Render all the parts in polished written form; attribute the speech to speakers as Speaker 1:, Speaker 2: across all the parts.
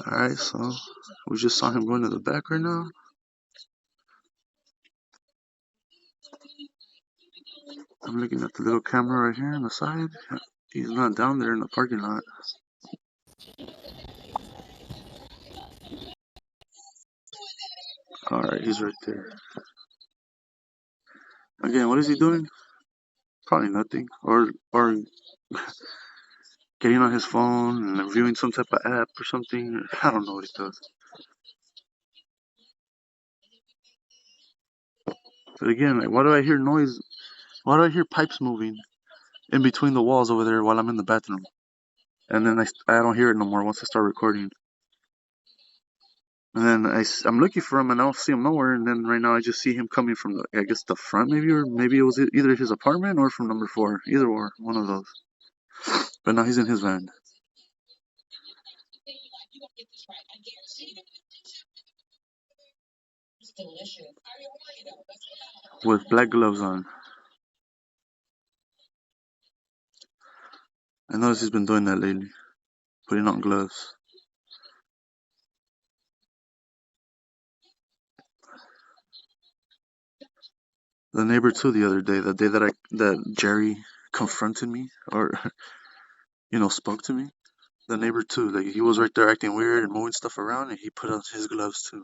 Speaker 1: Alright, so we just saw him going to the back right now. I'm looking at the little camera right here on the side. He's not down there in the parking lot. Alright, he's right there. Again, what is he doing? Probably nothing. Or getting on his phone and viewing some type of app or something. I don't know what he does. But again, like, why do I hear noise? Why do I hear pipes moving in between the walls over there while I'm in the bathroom? And then I don't hear it no more once I start recording. And then I'm looking for him and I don't see him nowhere. And then right now I just see him coming from the, I guess the front maybe, or maybe it was either his apartment or from number 4. Either or, one of those. But now he's in his van. With black gloves on. I noticed he's been doing that lately. Putting on gloves. The neighbor too the other day, the day that Jerry confronted me or spoke to me. The neighbor too, like he was right there acting weird and moving stuff around, and he put on his gloves too.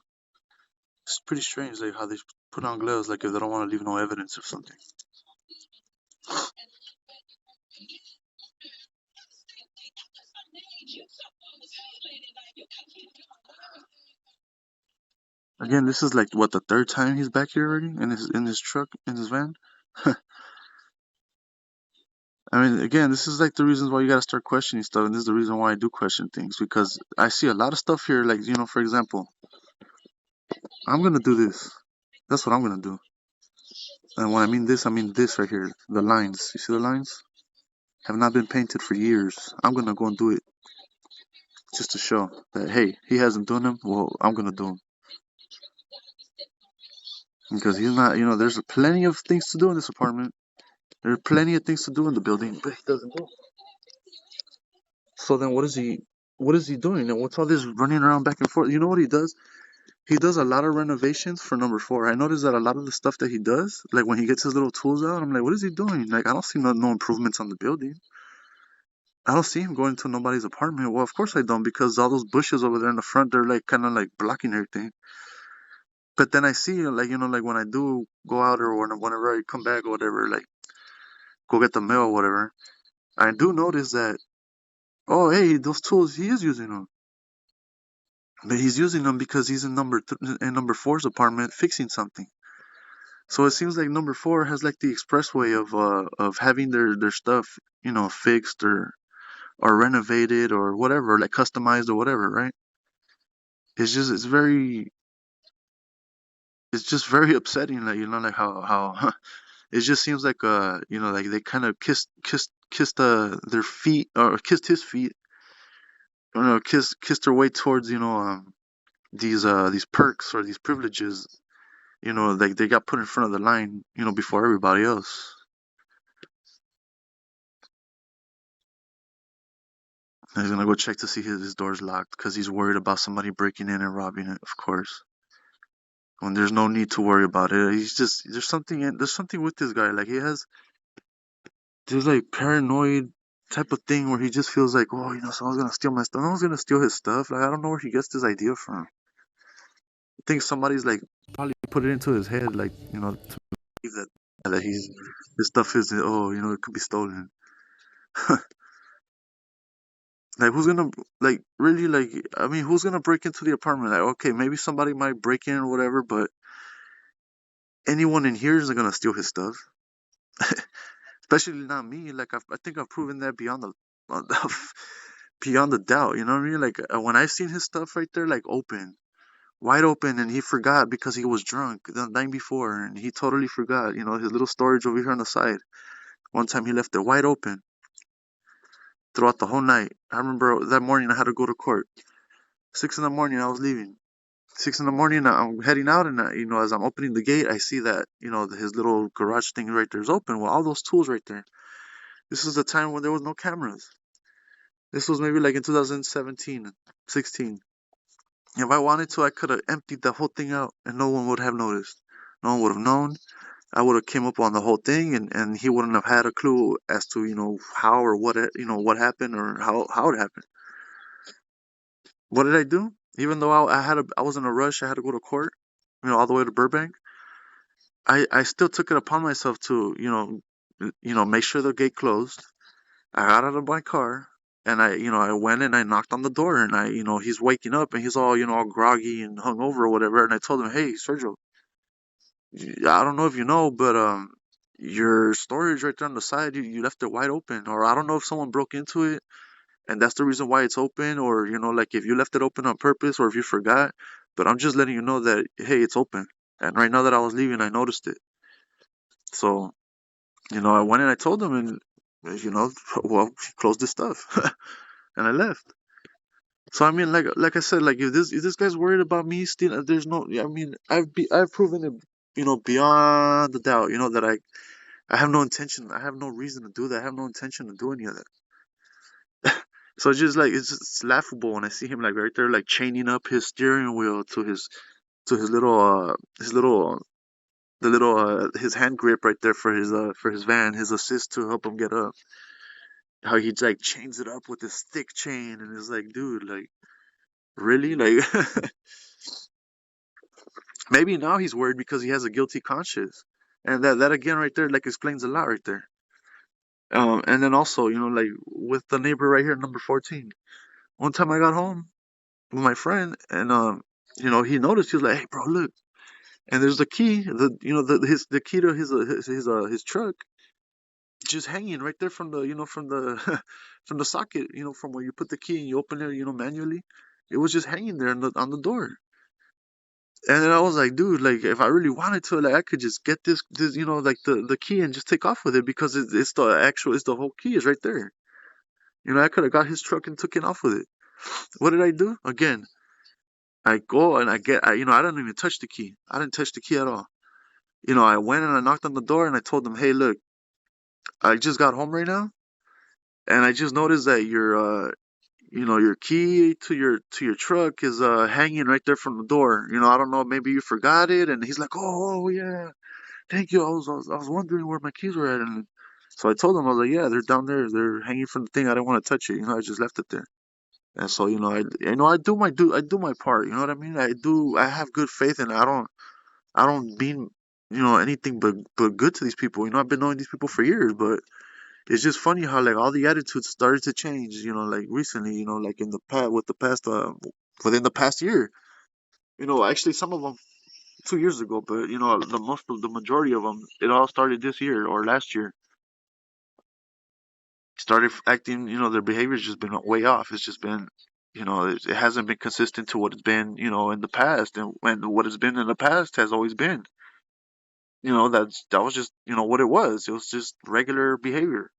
Speaker 1: It's pretty strange, like how they put on gloves, like if they don't want to leave no evidence or something. Again, this is like what, the 3rd time he's back here already in his truck, in his van. I mean, again, this is like the reasons why you gotta start questioning stuff, and this is the reason why I do question things, because I see a lot of stuff here, like, for example, I'm gonna do this. That's what I'm gonna do. And when I mean this right here. The lines. You see the lines? Have not been painted for years. I'm gonna go and do it. Just to show that, hey, he hasn't done them, well, I'm gonna do them. Because he's not, there's plenty of things to do in this apartment. There are plenty of things to do in the building, but he doesn't do. So then what is he doing? And what's all this running around back and forth? You know what he does? He does a lot of renovations for number 4. I noticed that a lot of the stuff that he does, like when he gets his little tools out, I'm like, what is he doing? Like, I don't see no improvements on the building. I don't see him going to nobody's apartment. Well, of course I don't, because all those bushes over there in the front, they're like kind of like blocking everything. But then I see, like, like when I do go out or whenever I come back or whatever, like go get the mail or whatever, I do notice that, oh, hey, those tools, he is using them. But he's using them because he's in number 4's apartment fixing something. So it seems like number 4 has like the express way of having their stuff, fixed or renovated or whatever, like customized or whatever, right? It's just very upsetting, like, like how it just seems like like they kind of kissed their feet, or kissed his feet, or kissed their way towards these perks or these privileges, like they got put in front of the line, before everybody else. And he's gonna go check to see his door's locked because he's worried about somebody breaking in and robbing it, of course. When there's no need to worry about it. There's something with this guy. Like he has this like paranoid type of thing where he just feels like, oh, someone's gonna steal my stuff. No one's gonna steal his stuff. Like, I don't know where he gets this idea from. I think somebody's like probably put it into his head, like, to believe that his stuff is, it could be stolen. Like, who's gonna, like, really, like, I mean, who's gonna break into the apartment? Like, okay, maybe somebody might break in or whatever, but anyone in here isn't gonna steal his stuff. Especially not me. Like, I think I've proven that beyond beyond the doubt. You know what I mean? Like, when I seen his stuff right there, like open, wide open, and he forgot because he was drunk the night before, and he totally forgot. His little storage over here on the side. One time he left it wide open throughout the whole night. I remember that morning I had to go to court. 6 in the morning I was leaving. 6 in the morning I'm heading out, and as I'm opening the gate, I see that his little garage thing right there is open with all those tools right there. This is the time when there was no cameras. This was maybe like in 2017, 16. If I wanted to, I could have emptied the whole thing out and no one would have noticed. No one would have known. I would have came up on the whole thing, and he wouldn't have had a clue as to, how or what what happened or how it happened. What did I do? Even though I was in a rush, I had to go to court, all the way to Burbank. I still took it upon myself to, make sure the gate closed. I got out of my car and I went and I knocked on the door, and he's waking up and he's all, all groggy and hungover or whatever. And I told him, hey, Sergio, I don't know if you know, but your storage right there on the side, you left it wide open, or I don't know if someone broke into it and that's the reason why it's open, or like if you left it open on purpose or if you forgot. But I'm just letting you know that, hey, it's open. And right now that I was leaving, I noticed it. So, I went and I told him, and you know, well, he closed his stuff, and I left. So I mean, like I said, like if this guy's worried about me stealing, there's no. I mean, I've proven it, beyond the doubt, that I have no intention. I have no reason to do that. I have no intention to do any of that. So it's just like it's laughable when I see him like right there, like chaining up his steering wheel to his little the little his hand grip right there for his van, his assist to help him get up. How he like chains it up with this thick chain, and it's like, dude, like really, like maybe now he's worried because he has a guilty conscience, and that again right there like explains a lot right there. And then also, like with the neighbor right here, number 14. One time I got home with my friend, and he noticed. He was like, "Hey, bro, look!" And there's the key, the key to his truck, just hanging right there from the from the from the socket, from where you put the key and you open it, manually. It was just hanging there on the door. And then I was like, dude, like if I really wanted to, like I could just get this, like the key and just take off with it, because it's the whole key is right there. I could have got his truck and took it off with it. What did I do? Again, I go and I didn't even touch the key. I didn't touch the key at all. I went and I knocked on the door and I told them, hey, look, I just got home right now, and I just noticed that your key to your truck is hanging right there from the door. I don't know, maybe you forgot it. And he's like, oh yeah, thank you. I was wondering where my keys were at. And so I told him, I was like, yeah, they're down there. They're hanging from the thing. I didn't want to touch it. I just left it there. And so, I do my part. You know what I mean? I have good faith, and I don't mean, anything but good to these people. I've been knowing these people for years, but it's just funny how like all the attitudes started to change, like recently, like in the past, within the past year. Actually some of them 2 years ago, but the majority of them, it all started this year or last year. Started acting, their behavior's just been way off. It's just been, it hasn't been consistent to what it's been, in the past, and what it's been in the past has always been, that was just, what it was. It was just regular behavior.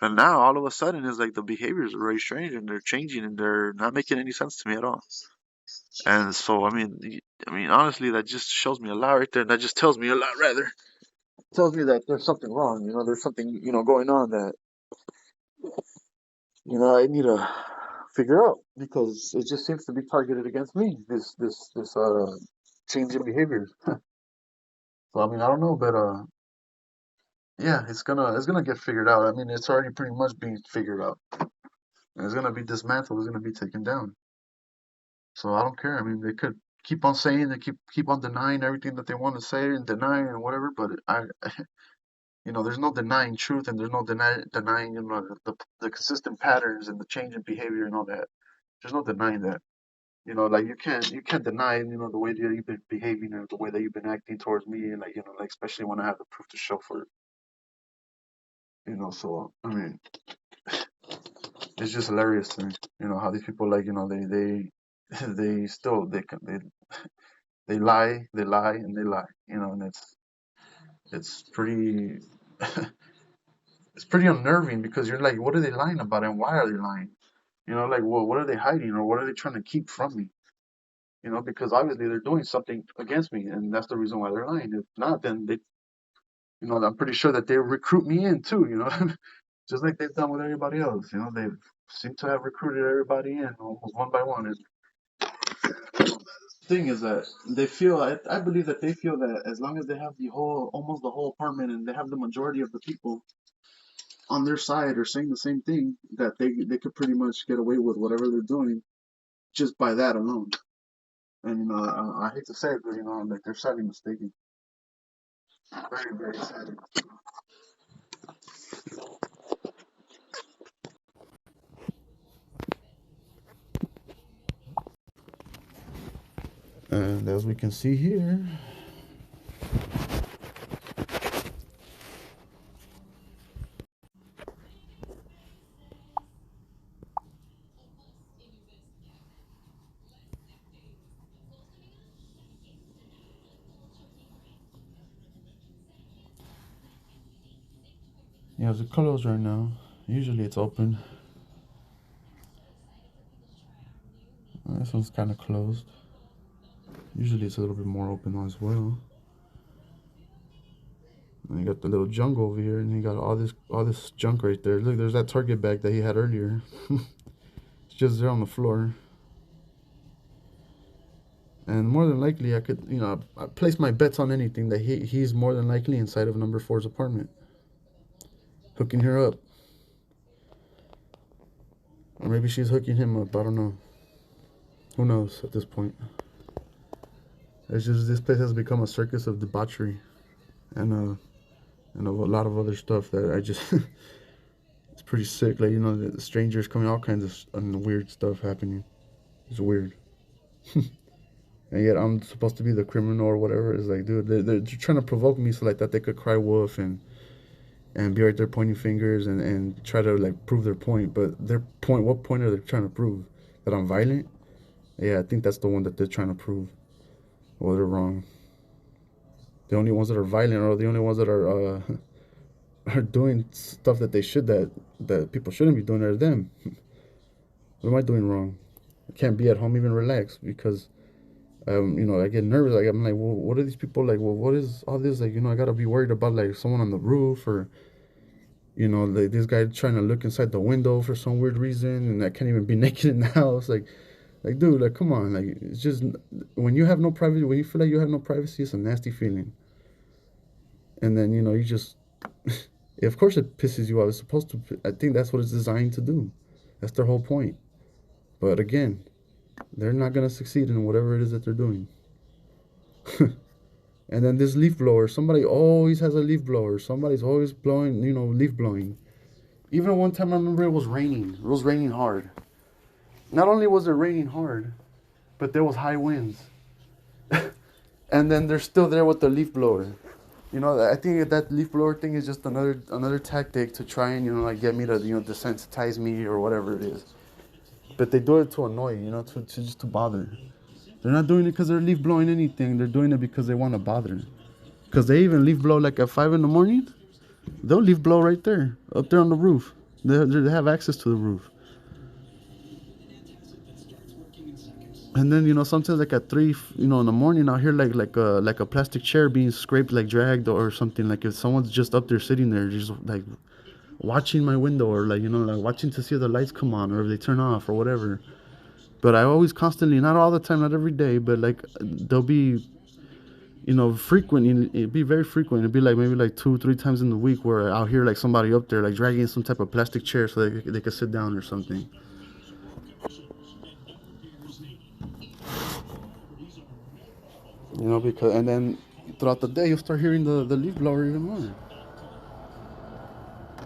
Speaker 1: And now all of a sudden it's like the behaviors are very strange and they're changing and they're not making any sense to me at all. And so I mean honestly, that just shows me a lot right there. That just tells me a lot, rather. Tells me that there's something wrong. There's something going on that I need to figure out, because it just seems to be targeted against me. This change in behaviors. So I mean I don't know, but yeah, it's gonna get figured out. I mean it's already pretty much being figured out. And it's gonna be dismantled. It's gonna be taken down. So I don't care. I mean, they could keep on saying, they keep on denying everything that they want to say and deny and whatever, but there's no denying truth, and there's no denying, the consistent patterns and the change in behavior and all that. There's no denying that. Like you can't deny, the way that you've been behaving or the way that you've been acting towards me, and like, like especially when I have the proof to show for it. So I mean, it's just hilarious to me. How these people, like, they they still they lie, and they lie. And it's pretty it's pretty unnerving, because you're like, what are they lying about, and why are they lying? Like, well, what are they hiding, or what are they trying to keep from me? Because obviously they're doing something against me, and that's the reason why they're lying. If not, then I'm pretty sure that they recruit me in too. Just like they've done with everybody else. They've seem to have recruited everybody in almost one by one. And the thing is that they feel, I believe that they feel that as long as they have almost the whole apartment, and they have the majority of the people on their side or saying the same thing, that they could pretty much get away with whatever they're doing just by that alone. And I hate to say it, but like they're sadly mistaken. Very, very sad. And as we can see here, yeah, it's closed right now. Usually it's open. This one's kind of closed. Usually it's a little bit more open as well. And you got the little jungle over here, and you got all this junk right there. Look, there's that Target bag that he had earlier. It's just there on the floor. And more than likely, I could, I place my bets on anything that he's more than likely inside of number 4's apartment, hooking her up, or maybe she's hooking him up. I don't know. Who knows at this point? It's just this place has become a circus of debauchery, and a lot of other stuff that I just it's pretty sick. Like the strangers coming, all kinds of weird stuff happening. It's weird. And yet I'm supposed to be the criminal or whatever. It's like, dude, they're trying to provoke me so like that they could cry wolf and be right there pointing fingers and try to like prove their point. But what point are they trying to prove? That I'm violent? Yeah, I think that's the one that they're trying to prove. Well, they're wrong. The only ones that are violent are the only ones that are doing stuff that they should that people shouldn't be doing are them. What am I doing wrong? I can't be at home even relax because I get nervous. Like I'm like, well, what are these people like? Well, what is all this? Like, I gotta be worried about like someone on the roof or, like this guy trying to look inside the window for some weird reason, and I can't even be naked in the house. Like, dude, like, come on. Like, it's just when you have no privacy, when you feel like you have no privacy, it's a nasty feeling. And then you just, of course, it pisses you off. It's supposed to. I think that's what it's designed to do. That's their whole point. But again, they're not gonna succeed in whatever it is that they're doing. And then this leaf blower, somebody always has a leaf blower. Somebody's always blowing, leaf blowing. Even one time I remember it was raining. It was raining hard. Not only was it raining hard, but there was high winds. And then they're still there with the leaf blower. I think that leaf blower thing is just another tactic to try and, like get me to, desensitize me or whatever it is. But they do it to annoy, to just to bother. They're not doing it because they're leaf blowing anything. They're doing it because they want to bother. Because they even leaf blow like at 5 in the morning. They'll leaf blow right there, up there on the roof. They have access to the roof. And then sometimes like at 3 in the morning I'll hear like a plastic chair being scraped, like dragged or something. Like if someone's just up there sitting there just like watching my window or like like watching to see if the lights come on or if they turn off or whatever. But I always constantly, not all the time, not every day, but like they'll be frequent. It'd be very frequent. It'd be like maybe like 2-3 times in the week where I'll hear like somebody up there like dragging some type of plastic chair so they could sit down or something. Because and then throughout the day you'll start hearing the leaf blower even more.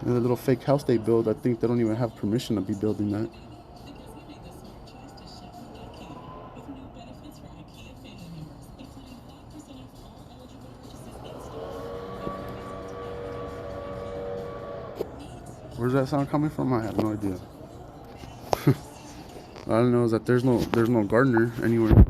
Speaker 1: And the little fake house they build, I think they don't even have permission to be building that. Where's that sound coming from? I have no idea. All I know is that there's no gardener anywhere.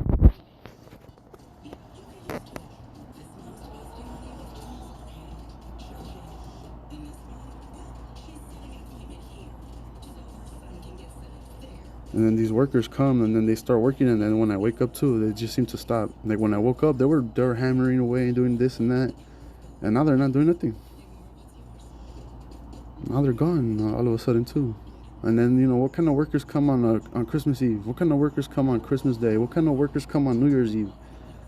Speaker 1: And then these workers come and then they start working, and then when I wake up too, they just seem to stop. Like when I woke up, they were hammering away and doing this and that, and now they're not doing nothing. Now they're gone all of a sudden too.
Speaker 2: And then, you know, what kind of workers come on Christmas Eve? What kind of workers come on Christmas Day? What kind of workers come on New Year's Eve?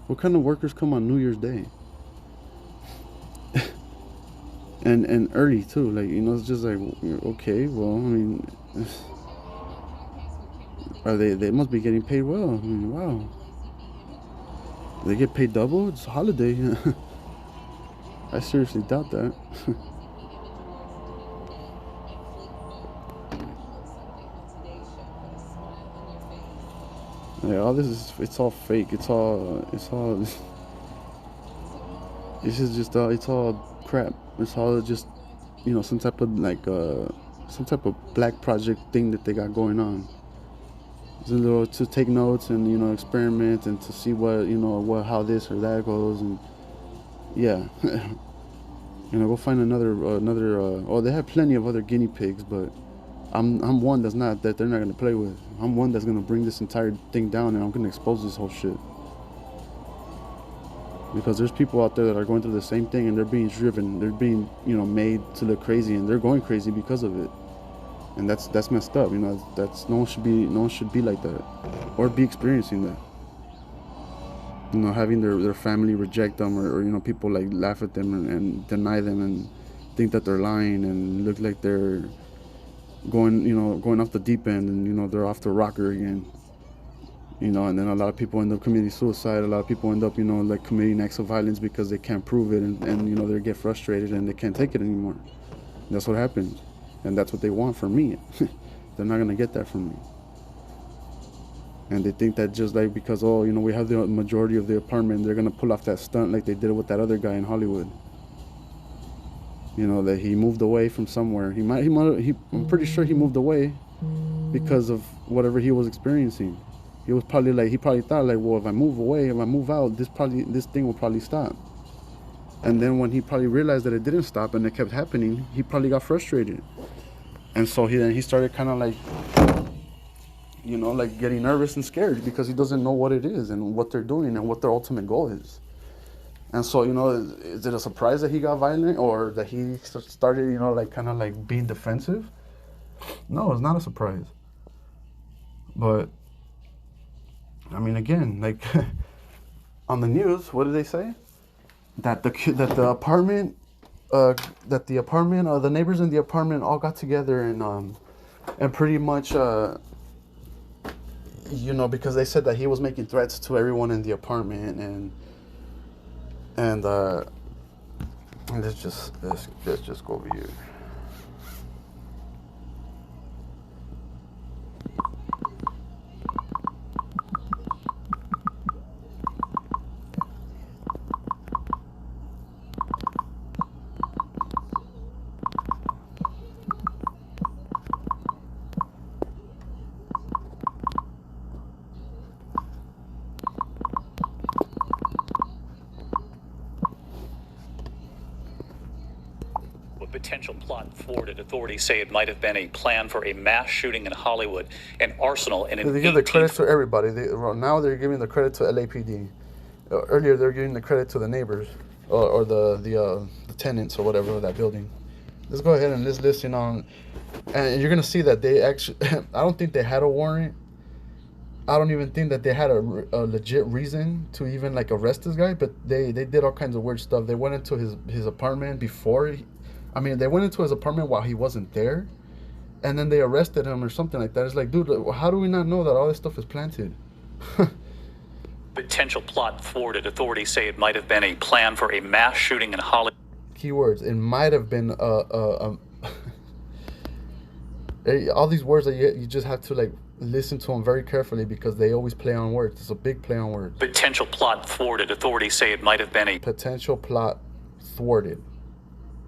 Speaker 2: What kind of workers come on New Year's Day? And early too, like, you know, it's just like, okay, well, I mean, they must be getting paid well. I mean, wow, they get paid double. It's a holiday. I seriously doubt that. Yeah, all this is, it's all fake. It's all this is just it's all crap. It's all just, you know, some type of like some type of black project thing that they got going on. It's a little to take notes and, you know, experiment and to see what, you know, what, how this or that goes. And yeah. You know, go find another oh, they have plenty of other guinea pigs, but I'm one that's not, that they're not gonna play with. I'm one that's gonna bring this entire thing down, and I'm gonna expose this whole shit. Because there's people out there that are going through the same thing, and they're being driven, they're being, you know, made to look crazy, and they're going crazy because of it. And that's messed up. You know, that's no one should be like that, or be experiencing that. You know, having their family reject them, or, you know, people like laugh at them and deny them and think that they're lying and look like they're going, you know, going off the deep end, and, you know, they're off the rocker again. You know, and then a lot of people end up committing suicide. A lot of people end up, you know, like committing acts of violence because they can't prove it, and you know, they get frustrated and they can't take it anymore. That's what happens, and that's what they want from me. They're not gonna get that from me. And they think that just like because, oh, you know, we have the majority of the apartment, they're gonna pull off that stunt like they did with that other guy in Hollywood. You know, that he moved away from somewhere. I'm pretty sure he moved away because of whatever he was experiencing. He was probably like, he probably thought like, well, if I move away, if I move out, this thing will probably stop. And then when he probably realized that it didn't stop and it kept happening, he probably got frustrated. And so he started kind of like, you know, like getting nervous and scared because he doesn't know what it is and what they're doing and what their ultimate goal is. And so, you know, is it a surprise that he got violent or that he started, you know, like kind of like being defensive? No, it's not a surprise. But I mean, again, like on the news, what did they say? That the apartment, the neighbors in the apartment all got together and pretty much, you know, because they said that he was making threats to everyone in the apartment, and let's just go over here.
Speaker 3: Potential plot thwarted. Authorities say it might have been a plan for a mass shooting in Hollywood, an arsenal in an
Speaker 2: They give the credit to everybody. Now they're giving the credit to LAPD. Earlier they're giving the credit to the neighbors or the tenants or whatever of that building. Let's go ahead and let's listen on, and you're gonna see that they actually. I don't think they had a warrant. I don't even think that they had a legit reason to even like arrest this guy. But they did all kinds of weird stuff. They went into his apartment before. They went into his apartment while he wasn't there, and then they arrested him or something like that. It's like, dude, how do we not know that all this stuff is planted?
Speaker 3: Potential plot thwarted. Authorities say it might have been a plan for a mass shooting in Hollywood.
Speaker 2: Keywords. It might have been all these words that you just have to like listen to them very carefully because they always play on words. It's a big play on words.
Speaker 3: Potential plot thwarted. Authorities say it might have been a
Speaker 2: potential plot thwarted.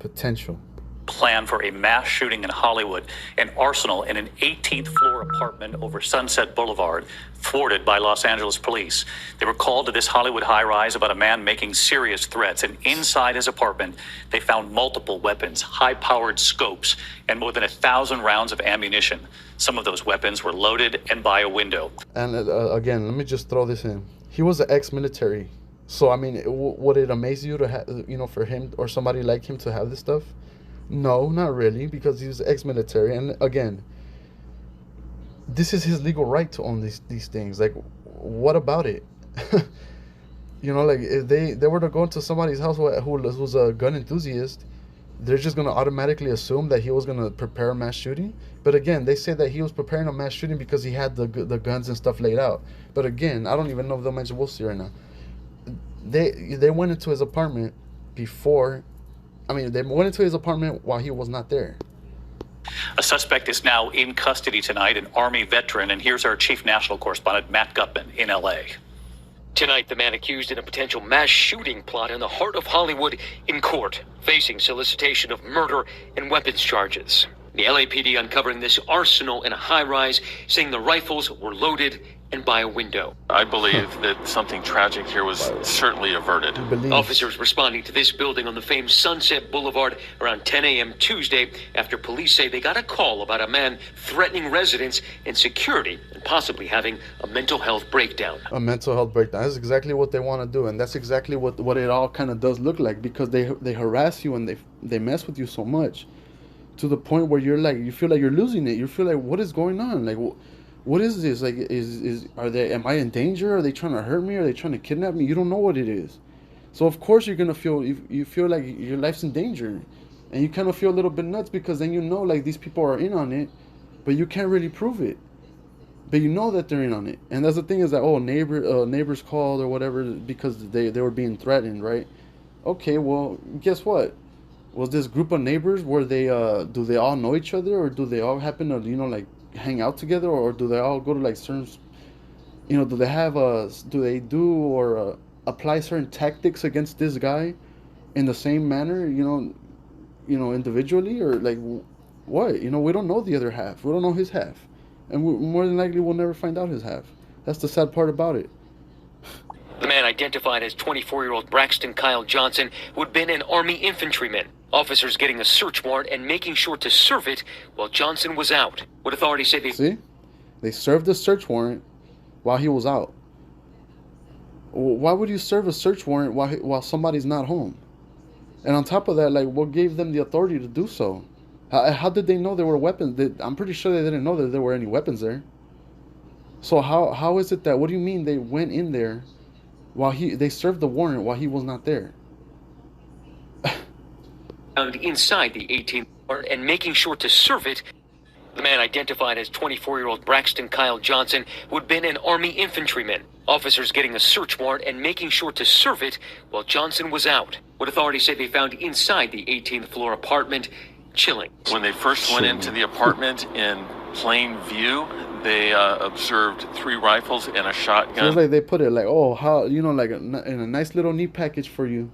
Speaker 2: Potential
Speaker 3: plan for a mass shooting in Hollywood, an arsenal in an 18th floor apartment over Sunset Boulevard, thwarted by Los Angeles police. They were called to this Hollywood high-rise about a man making serious threats, and inside his apartment, they found multiple weapons, high-powered scopes, and more than 1,000 rounds of ammunition. Some of those weapons were loaded and by a window.
Speaker 2: And again, let me just throw this in. He was an ex-military. So, I mean, would it amaze you to have, you know, for him or somebody like him to have this stuff? No, not really, because he was ex-military. And again, this is his legal right to own these things. Like, what about it? Like if they were to go into somebody's house who's a gun enthusiast, they're just gonna automatically assume that he was gonna prepare a mass shooting. But again, they say that he was preparing a mass shooting because he had the guns and stuff laid out. But again, I don't even know if they'll mention. We'll see right now. They went into his apartment before. They went into his apartment while he was not there.
Speaker 3: A suspect is now in custody tonight, an Army veteran, and here's our chief national correspondent, Matt Gutman, in L.A.
Speaker 4: Tonight, the man accused in a potential mass shooting plot in the heart of Hollywood in court, facing solicitation of murder and weapons charges. The LAPD uncovering this arsenal in a high-rise, saying the rifles were loaded and by a window.
Speaker 5: I believe that something tragic here was certainly averted.
Speaker 4: Officers responding to this building on the famed Sunset Boulevard around 10 a.m. Tuesday after police say they got a call about a man threatening residents and security and possibly having a mental health breakdown.
Speaker 2: A mental health breakdown. That's exactly what they want to do, and that's exactly what it all kind of does look like, because they harass you and they mess with you so much to the point where you feel like you're losing it. You feel like, what is going on? Like, what is this? Like, am I in danger? Are they trying to hurt me? Are they trying to kidnap me? You don't know what it is. So of course you're gonna feel, you feel like your life's in danger, and you kind of feel a little bit nuts, because then like these people are in on it, but you can't really prove it. But you know that they're in on it. And that's the thing, is that neighbors called or whatever because they were being threatened, right? Okay, well, guess what? Was this group of neighbors, were they do they all know each other, or do they all happen to like hang out together, or do they all go to like certain, do they have apply certain tactics against this guy in the same manner, individually, or like what? We don't know the other half. We don't know his half, and more than likely we'll never find out his half. That's the sad part about it.
Speaker 4: The man identified as 24-year-old Braxton Kyle Johnson, who had been an Army infantryman. Officers getting a search warrant and making sure to serve it while Johnson was out. What authorities say
Speaker 2: they served the search warrant while he was out. Why would you serve a search warrant while somebody's not home? And on top of that, like, what gave them the authority to do so? How did they know there were weapons? I'm pretty sure they didn't know that there were any weapons there. So how is it that, what do you mean they went in there while they served the warrant while he was not there?
Speaker 4: Found inside the 18th floor and making sure to serve it. The man identified as 24-year-old Braxton Kyle Johnson, who had been an Army infantryman. Officers getting a search warrant and making sure to serve it while Johnson was out. What authorities say they found inside the 18th floor apartment, chilling.
Speaker 5: When they first went into the apartment in plain view, they observed 3 rifles and a shotgun.
Speaker 2: So it's like they put it like, like in a nice little neat package for you.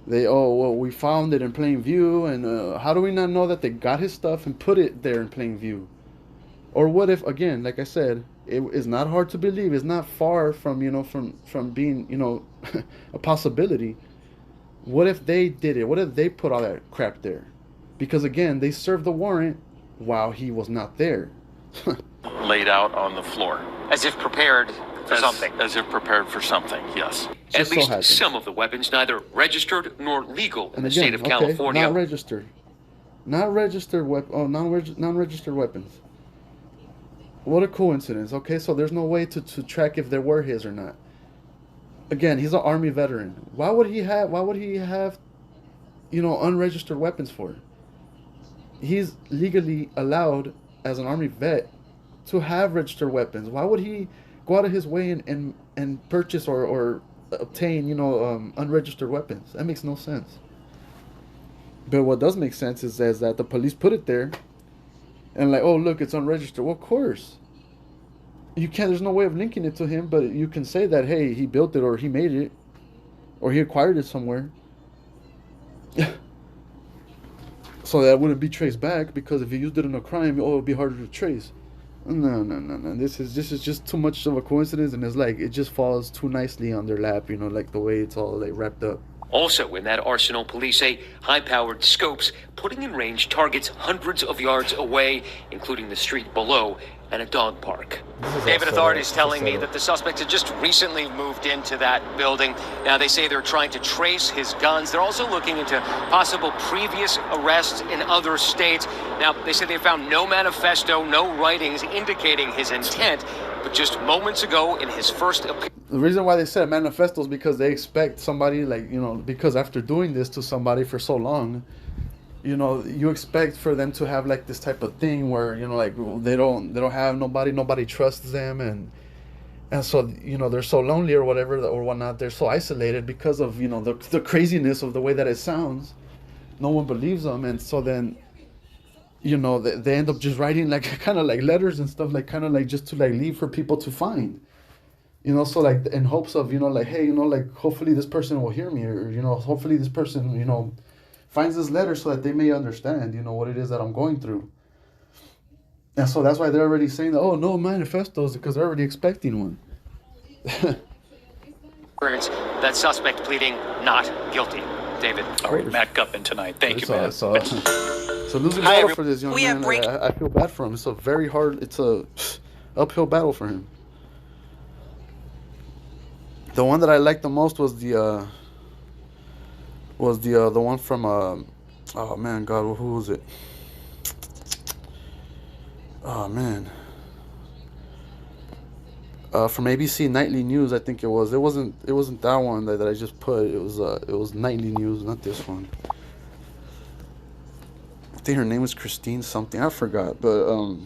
Speaker 2: We found it in plain view, and how do we not know that they got his stuff and put it there in plain view? Or what if, again, like I said, it's not hard to believe, it's not far from, from being, a possibility. What if they did it? What if they put all that crap there? Because again, they served the warrant while he was not there.
Speaker 5: Laid out on the floor.
Speaker 4: As if prepared for something.
Speaker 5: As if prepared for something, yes.
Speaker 4: At least some of the weapons neither registered nor legal in the state of California.
Speaker 2: Not registered. Non-registered weapons. What a coincidence. Okay, so there's no way to track if they were his or not. Again, he's an Army veteran. Why would he have unregistered weapons for? He's legally allowed as an Army vet to have registered weapons. Why would he go out of his way and purchase or obtain, unregistered weapons? That makes no sense. But what does make sense is that the police put it there and like, oh, look, it's unregistered. Well, of course. You can't, there's no way of linking it to him, but you can say that, hey, he built it or he made it or he acquired it somewhere. So that wouldn't be traced back, because if you used it in a crime, it would be harder to trace. No. This is just too much of a coincidence, and it's like it just falls too nicely on their lap, like the way it's all like wrapped up.
Speaker 4: Also in that arsenal, police say high-powered scopes putting in range targets hundreds of yards away, including the street below, and a dog park.
Speaker 6: David, authorities telling me that the suspect had just recently moved into that building. Now, they say they're trying to trace his guns. They're also looking into possible previous arrests in other states. Now, they say they found no manifesto, no writings indicating his intent, but just moments ago in his first appearance.
Speaker 2: The reason why they said manifesto is because they expect somebody, like, you know, because after doing this to somebody for so long, you know, you expect for them to have like this type of thing where, you know, like they don't have nobody trusts them, and so, you know, they're so lonely or whatever or whatnot. They're so isolated because of, you know, the craziness of the way that it sounds. No one believes them, and so then, you know, they end up just writing like kind of like letters and stuff, like kind of like just to like leave for people to find, you know, so like in hopes of, you know, like, hey, you know, like hopefully this person will hear me, or, you know, hopefully this person, you know, finds this letter so that they may understand, you know, what it is that I'm going through. And so that's why they're already saying that, oh, no manifestos, because they're already expecting one.
Speaker 6: That suspect pleading not guilty. David.
Speaker 3: All right, Matt Gutman tonight. Thank you, Matt.
Speaker 2: It's a losing battle for this young man. I feel bad for him. It's a very hard, it's a uphill battle for him. The one that I liked the most was the one from oh man, God, who was it? Oh man, from ABC Nightly News, I think it was. It wasn't that one that I just put. It was Nightly News, not this one. I think her name was Christine something. I forgot, but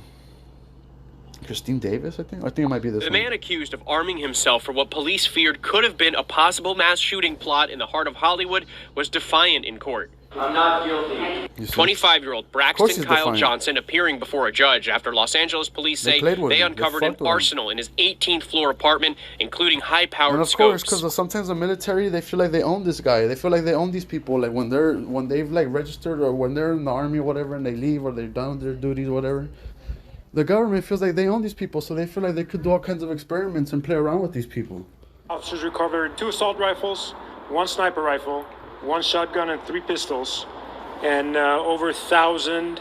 Speaker 2: Christine Davis, I think it might be this one.
Speaker 7: The man accused of arming himself for what police feared could have been a possible mass shooting plot in the heart of Hollywood was defiant in court.
Speaker 6: I'm not guilty.
Speaker 7: 25-year-old Braxton Kyle Johnson appearing before a judge after Los Angeles police say they uncovered an arsenal in his 18th floor apartment, including high-powered scopes.
Speaker 2: And of course, because sometimes the military, they feel like they own this guy. They feel like they own these people. Like when they've like registered, or when they're in the army or whatever, and they leave, or they're done with their duties or whatever. The government feels like they own these people, so they feel like they could do all kinds of experiments and play around with these people.
Speaker 8: Officers recovered 2 assault rifles, 1 sniper rifle, 1 shotgun, and 3 pistols, and over 1,000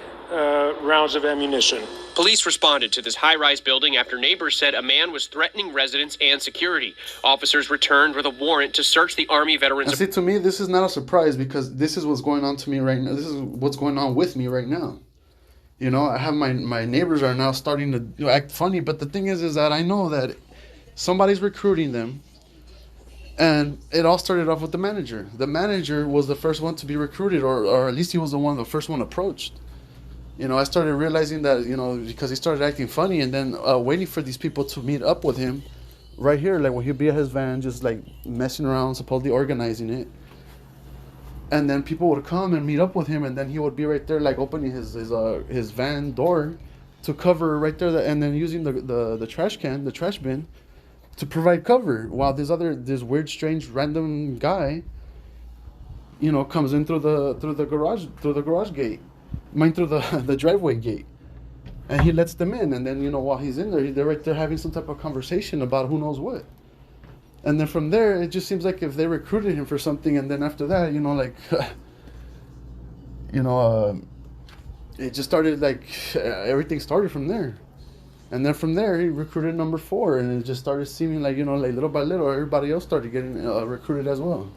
Speaker 8: rounds of ammunition.
Speaker 7: Police responded to this high-rise building after neighbors said a man was threatening residents and security. Officers returned with a warrant to search the Army veterans.
Speaker 2: And see, to me, this is not a surprise, because this is what's going on to me right now. This is what's going on with me right now. You know, I have my neighbors are now starting to act funny, but the thing is that I know that somebody's recruiting them, and it all started off with the manager. The manager was the first one to be recruited, or at least he was the first one approached. You know, I started realizing that, you know, because he started acting funny, and then waiting for these people to meet up with him right here, like when he'd be at his van, just like messing around, supposedly organizing it. And then people would come and meet up with him, and then he would be right there, like opening his van door to cover right there, and then using the trash can, the trash bin, to provide cover, while this weird, strange, random guy, you know, comes in through the garage gate, through the driveway gate, and he lets them in, and then, you know, while he's in there, they're right there having some type of conversation about who knows what. And then from there, it just seems like if they recruited him for something, and then after that, you know, like, you know, it just started, like, everything started from there. And then from there, he recruited number 4, and it just started seeming like, you know, like little by little, everybody else started getting recruited as well.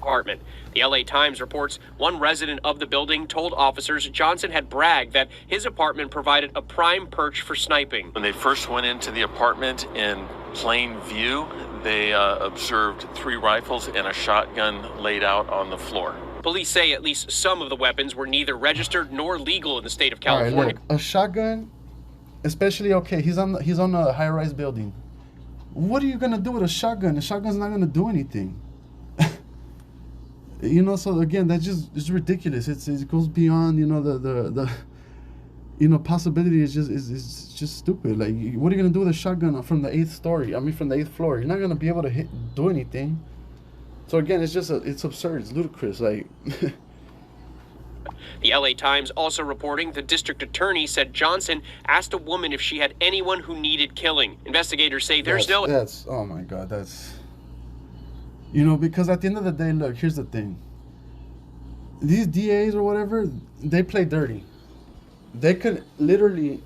Speaker 7: Apartment. The LA Times reports one resident of the building told officers Johnson had bragged that his apartment provided a prime perch for sniping.
Speaker 5: When they first went into the apartment in plain view, they observed 3 rifles and a shotgun laid out on the floor.
Speaker 7: Police say at least some of the weapons were neither registered nor legal in the state of California.
Speaker 2: All right, look, a shotgun, especially, okay, he's on a high-rise building. What are you gonna do with a shotgun? A shotgun's not gonna do anything. You know, so again, it's ridiculous. It goes beyond, you know, the you know, possibility is just stupid. Like, what are you gonna do with a shotgun from the 8th story? I mean, from the 8th floor, you're not gonna be able to do anything. So again, it's absurd. It's ludicrous. Like.
Speaker 7: The LA Times also reporting the district attorney said Johnson asked a woman if she had anyone who needed killing. Investigators say
Speaker 2: That's oh my God, that's. You know, because at the end of the day, look, here's the thing. These DAs or whatever, they play dirty. They could literally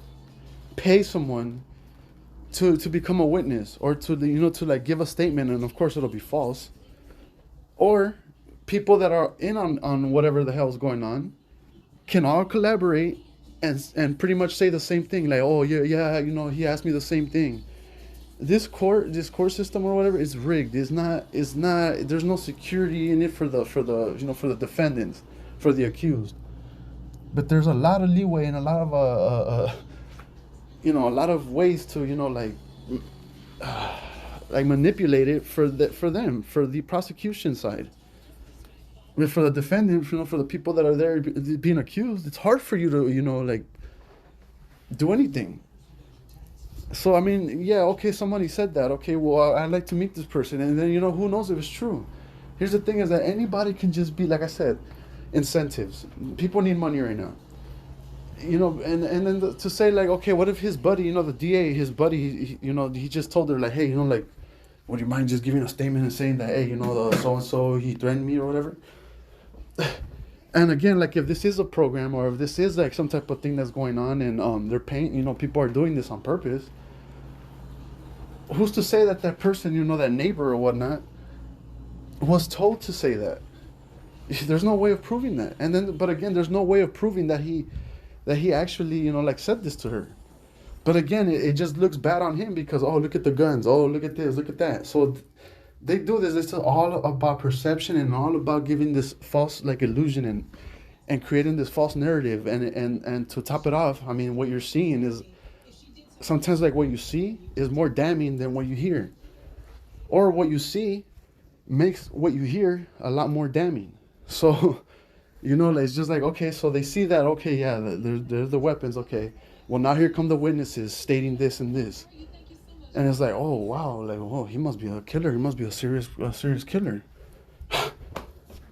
Speaker 2: pay someone to become a witness, or to to like give a statement, and of course it'll be false, or people that are in on whatever the hell is going on can all collaborate and pretty much say the same thing, like, oh yeah, he asked me the same thing. This court system or whatever is rigged. It's not there's no security in it for the for the defendants, for the accused. But there's a lot of leeway and a lot of a lot of ways to like manipulate it for the prosecution side. But for the defendant, for the people that are there being accused, it's hard for you to like do anything. So I mean, yeah, okay, somebody said that. Okay, well, I'd like to meet this person, and then who knows if it's true. Here's the thing: is that anybody can just be, like I said, incentives. People need money right now. And then to say, like, okay, what if his buddy, the DA, his buddy, he just told her, like, hey, like, would you mind just giving a statement and saying that, hey, the so and so, he threatened me or whatever. And again, like, if this is a program, or if this is like some type of thing that's going on, and they're paying, people are doing this on purpose, who's to say that that person, that neighbor or whatnot, was told to say that? There's no way of proving that. And then, but again, there's no way of proving that he actually, like, said this to her. But again, it just looks bad on him because, oh, look at the guns, oh, look at this, look at that. So they do this. It's all about perception and all about giving this false, like, illusion and creating this false narrative. And to top it off, I mean, what you're seeing is sometimes, like, what you see is more damning than what you hear, or what you see makes what you hear a lot more damning. So, like, it's just like, okay, so they see that, okay, yeah, they're the weapons, okay. Well, now here come the witnesses stating this and this. And it's like, oh, wow, like, whoa, he must be a killer. He must be a serious killer.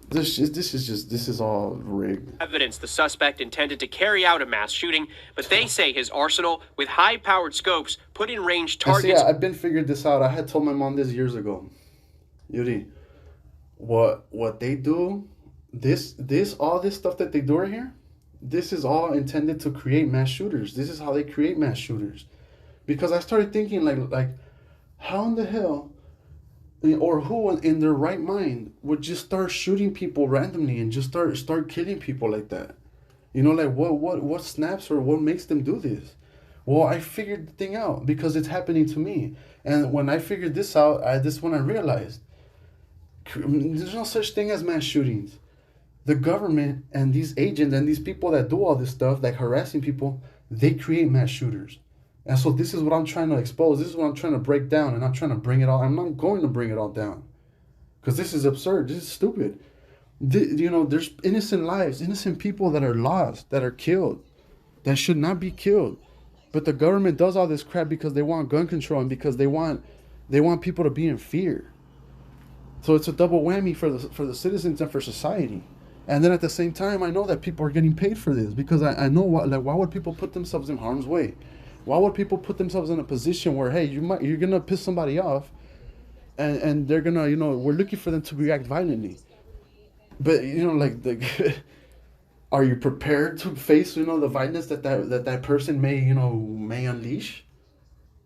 Speaker 2: This is all rigged.
Speaker 7: Evidence the suspect intended to carry out a mass shooting, but they say his arsenal with high-powered scopes put in range targets.
Speaker 2: I've been figured this out. I had told my mom this years ago. Yuri, what they do, all this stuff that they do right here, this is all intended to create mass shooters. This is how they create mass shooters. Because I started thinking, like, how in the hell, or who in their right mind would just start shooting people randomly and just start killing people like that? Like, what snaps, or what makes them do this? Well, I figured the thing out because it's happening to me. And when I figured this out, this is when I realized there's no such thing as mass shootings. The government and these agents and these people that do all this stuff, like harassing people, they create mass shooters. And so this is what I'm trying to expose. This is what I'm trying to break down, and I'm trying to bring it all. I'm not going to bring it all down, because this is absurd. This is stupid. There's innocent lives, innocent people that are lost, that are killed, that should not be killed. But the government does all this crap because they want gun control and because they want people to be in fear. So it's a double whammy for the citizens and for society. And then at the same time, I know that people are getting paid for this, because I know why would people put themselves in harm's way? Why would people put themselves in a position where, hey, you're gonna piss somebody off, and they're gonna, we're looking for them to react violently. But are you prepared to face, the violence that person may unleash?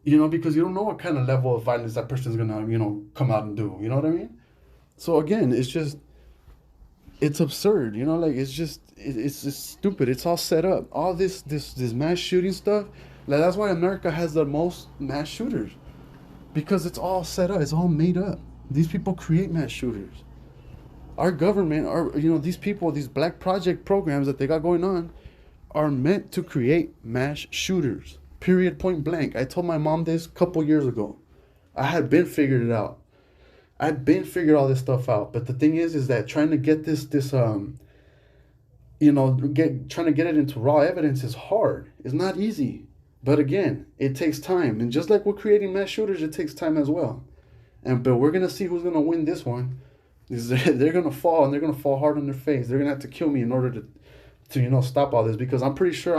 Speaker 2: Because you don't know what kind of level of violence that person's gonna, come out and do. You know what I mean? So again, it's absurd, it's just stupid. It's all set up. All this mass shooting stuff, like, that's why America has the most mass shooters, because it's all set up. It's all made up. These people create mass shooters. Our government, these people, these black project programs that they got going on, are meant to create mass shooters. Period, point blank. I told my mom this a couple years ago. I had been figured it out. I've been figured all this stuff out. But the thing is that trying to get trying to get it into raw evidence is hard. It's not easy. But again, it takes time. And just like we're creating mass shooters, it takes time as well. But we're going to see who's going to win this one. They're going to fall, and they're going to fall hard on their face. They're going to have to kill me in order to stop all this, because I'm pretty sure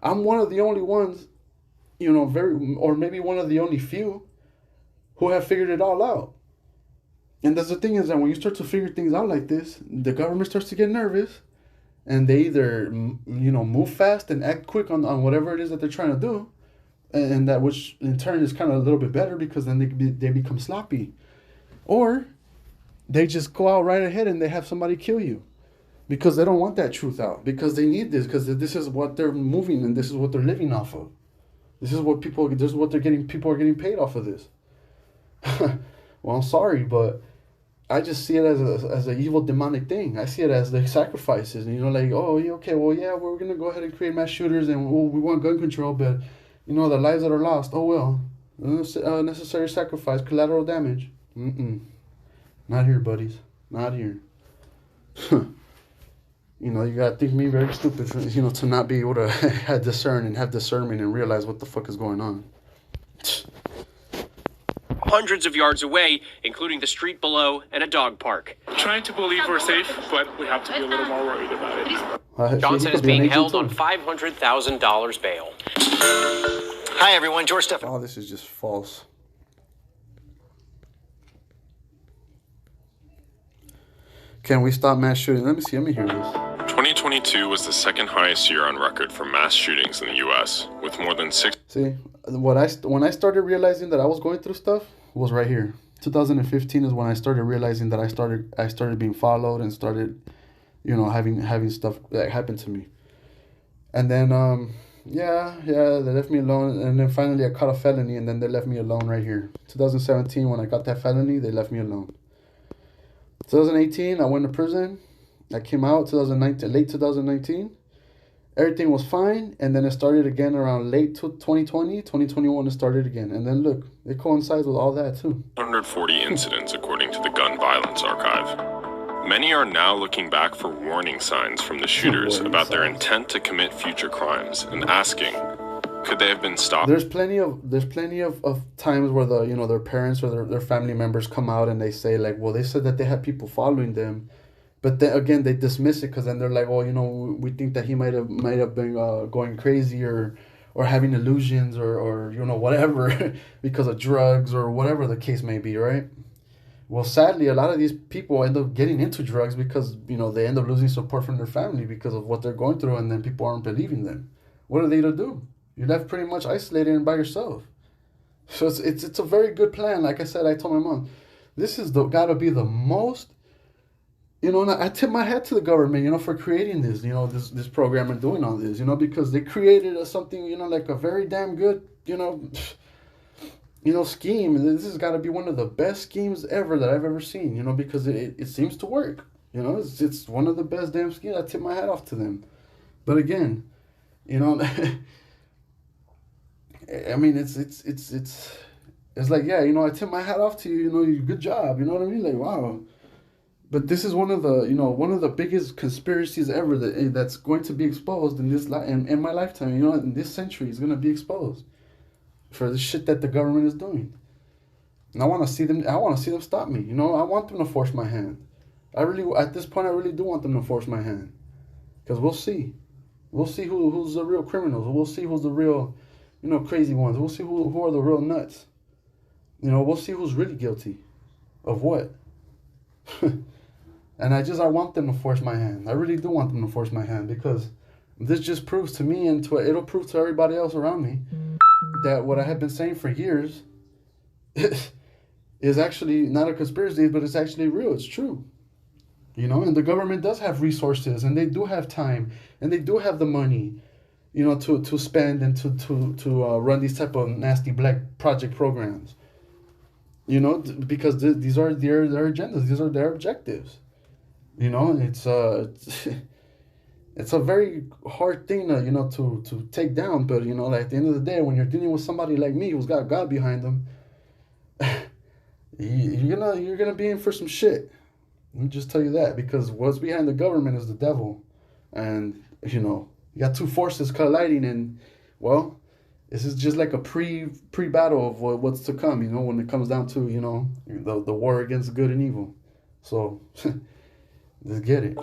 Speaker 2: I'm one of the only ones, or maybe one of the only few who have figured it all out. And that's the thing, is that when you start to figure things out like this, the government starts to get nervous, and they either move fast and act quick on whatever it is that they're trying to do, and that which in turn is kind of a little bit better because then they become sloppy, or they just go out right ahead and they have somebody kill you because they don't want that truth out, because they need this, because this is what they're moving and this is what they're living off of. This is what people they're getting. People are getting paid off of this. Well, I'm sorry, but I just see it as an evil demonic thing. I see it as the sacrifices, and like, oh, yeah, okay, well, yeah, we're gonna go ahead and create mass shooters, and we want gun control, but the lives that are lost, oh well, necessary sacrifice, collateral damage. Not here, buddies, not here. You gotta think me very stupid, to not be able to have discernment and realize what the fuck is going on.
Speaker 7: Hundreds of yards away, including the street below and a dog park.
Speaker 9: Trying to believe we're safe, but we have to be a little more worried about it.
Speaker 7: Johnson is being held on $500,000 bail.
Speaker 6: Hi, everyone. George Stephan.
Speaker 2: Oh, this is just false. Can we stop mass shooting? Let me hear this.
Speaker 10: 2022 was the second highest year on record for mass shootings in the U.S., with more than 6.
Speaker 2: See, when I started realizing that I was going through stuff was right here. 2015 is when I started realizing that I started being followed and started, having stuff that happened to me. And then, they left me alone. And then finally I caught a felony, and then they left me alone right here. 2017, when I got that felony, they left me alone. 2018, I went to prison. I came out late 2019. Everything was fine, and then it started again around late 2020, 2021 it started again. And then look, it coincides with all that too.
Speaker 10: 140 incidents according to the Gun Violence Archive. Many are now looking back for warning signs from the shooters about their intent to commit future crimes and asking, could they have been stopped?
Speaker 2: There's plenty of times where their parents or their family members come out and they say like, well, they said that they had people following them. But then again, they dismiss it because then they're like, oh, we think that he might have been going crazy or having illusions or whatever because of drugs or whatever the case may be, right? Well, sadly, a lot of these people end up getting into drugs because they end up losing support from their family because of what they're going through, and then people aren't believing them. What are they to do? You're left pretty much isolated and by yourself. So it's a very good plan. Like I said, I told my mom, this is got to be the most. I tip my hat to the government, for creating this, this program and doing all this, because they created something, like a very damn good, scheme. And this has got to be one of the best schemes ever that I've ever seen, because it seems to work. It's one of the best damn schemes. I tip my hat off to them. But again, I mean, it's like, yeah, I tip my hat off to you, good job, you know what I mean? Like, wow. But this is one of the biggest conspiracies ever that's going to be exposed in this in my lifetime. In this century, is going to be exposed for the shit that the government is doing. And I want to see them. I want to see them stop me. I want them to force my hand. At this point, I really do want them to force my hand, because we'll see who's the real criminals. We'll see who's the real, crazy ones. We'll see who are the real nuts. We'll see who's really guilty of what. And I want them to force my hand. I really do want them to force my hand, because this just proves to me and it'll prove to everybody else around me that what I have been saying for years is actually not a conspiracy, but it's actually real. It's true. And the government does have resources, and they do have time, and they do have the money, to spend and to run these type of nasty black project programs. Because these are their agendas. These are their objectives. It's a very hard thing to take down. But at the end of the day, when you're dealing with somebody like me who's got God behind them, you're gonna be in for some shit. Let me just tell you that, because what's behind the government is the devil, and you got two forces colliding, and well, this is just like a pre-battle of what's to come, when it comes down to, the war against good and evil. So, let's get it.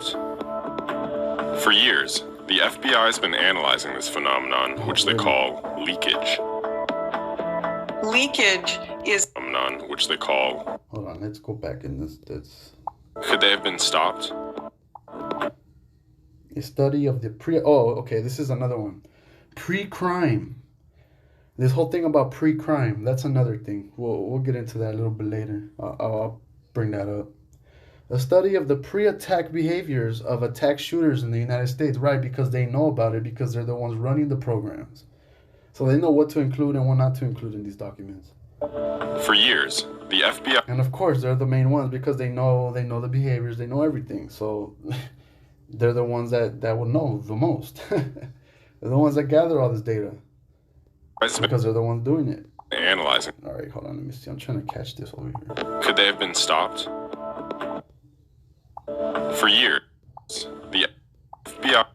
Speaker 10: For years, the FBI has been analyzing this phenomenon, which they call leakage.
Speaker 11: Leakage is...
Speaker 10: phenomenon, which they call...
Speaker 2: Hold on, let's go back in this.
Speaker 10: Could they have been stopped?
Speaker 2: A study of the this is another one. Pre-crime. This whole thing about pre-crime, that's another thing. We'll get into that a little bit later. I'll bring that up. A study of the pre-attack behaviors of attack shooters in the United States, right? Because they know about it, because they're the ones running the programs. So they know what to include and what not to include in these documents.
Speaker 10: For years, the FBI...
Speaker 2: And of course, they're the main ones because they know the behaviors, they know everything. So they're the ones that will know the most. They're the ones that gather all this data. Because they're the ones doing it.
Speaker 10: Analyzing.
Speaker 2: All right, hold on, let me see. I'm trying to catch this over here.
Speaker 10: Could they have been stopped? For years, the FBI...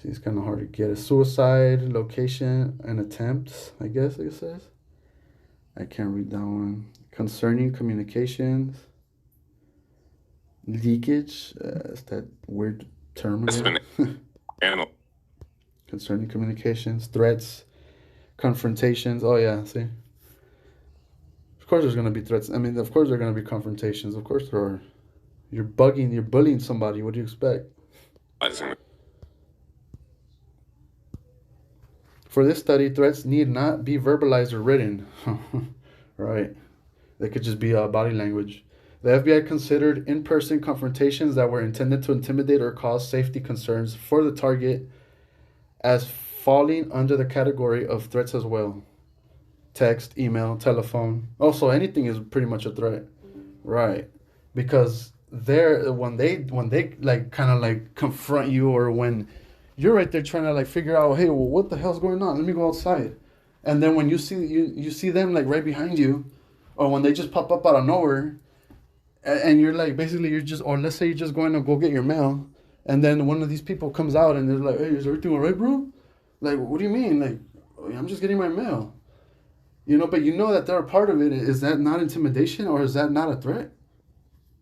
Speaker 2: See, it's kind of hard to get. A suicide, location, and attempts, I guess it says. I can't read that one. Concerning communications. Leakage. It's that weird term.
Speaker 10: It's been analyzed.
Speaker 2: Concerning communications, threats, confrontations. Oh, yeah, see. Of course there's going to be threats. I mean, of course there are going to be confrontations. Of course there are. You're bullying somebody. What do you expect? For this study, threats need not be verbalized or written. Right. They could just be body language. The FBI considered in-person confrontations that were intended to intimidate or cause safety concerns for the target as falling under the category of threats as well. Text, email, telephone. Also, anything is pretty much a threat. Right. Because when they like kind of like confront you, or when you're right there trying to like figure out, hey, well, what the hell's going on? Let me go outside. And then when you see them like right behind you, or when they just pop up out of nowhere, and you're like, basically you're just, or let's say you're just going to go get your mail, and then one of these people comes out and they're like, hey, is everything all right, bro? Like, what do you mean? Like, I'm just getting my mail. You know, but you know that they're a part of it. Is that not intimidation, or is that not a threat?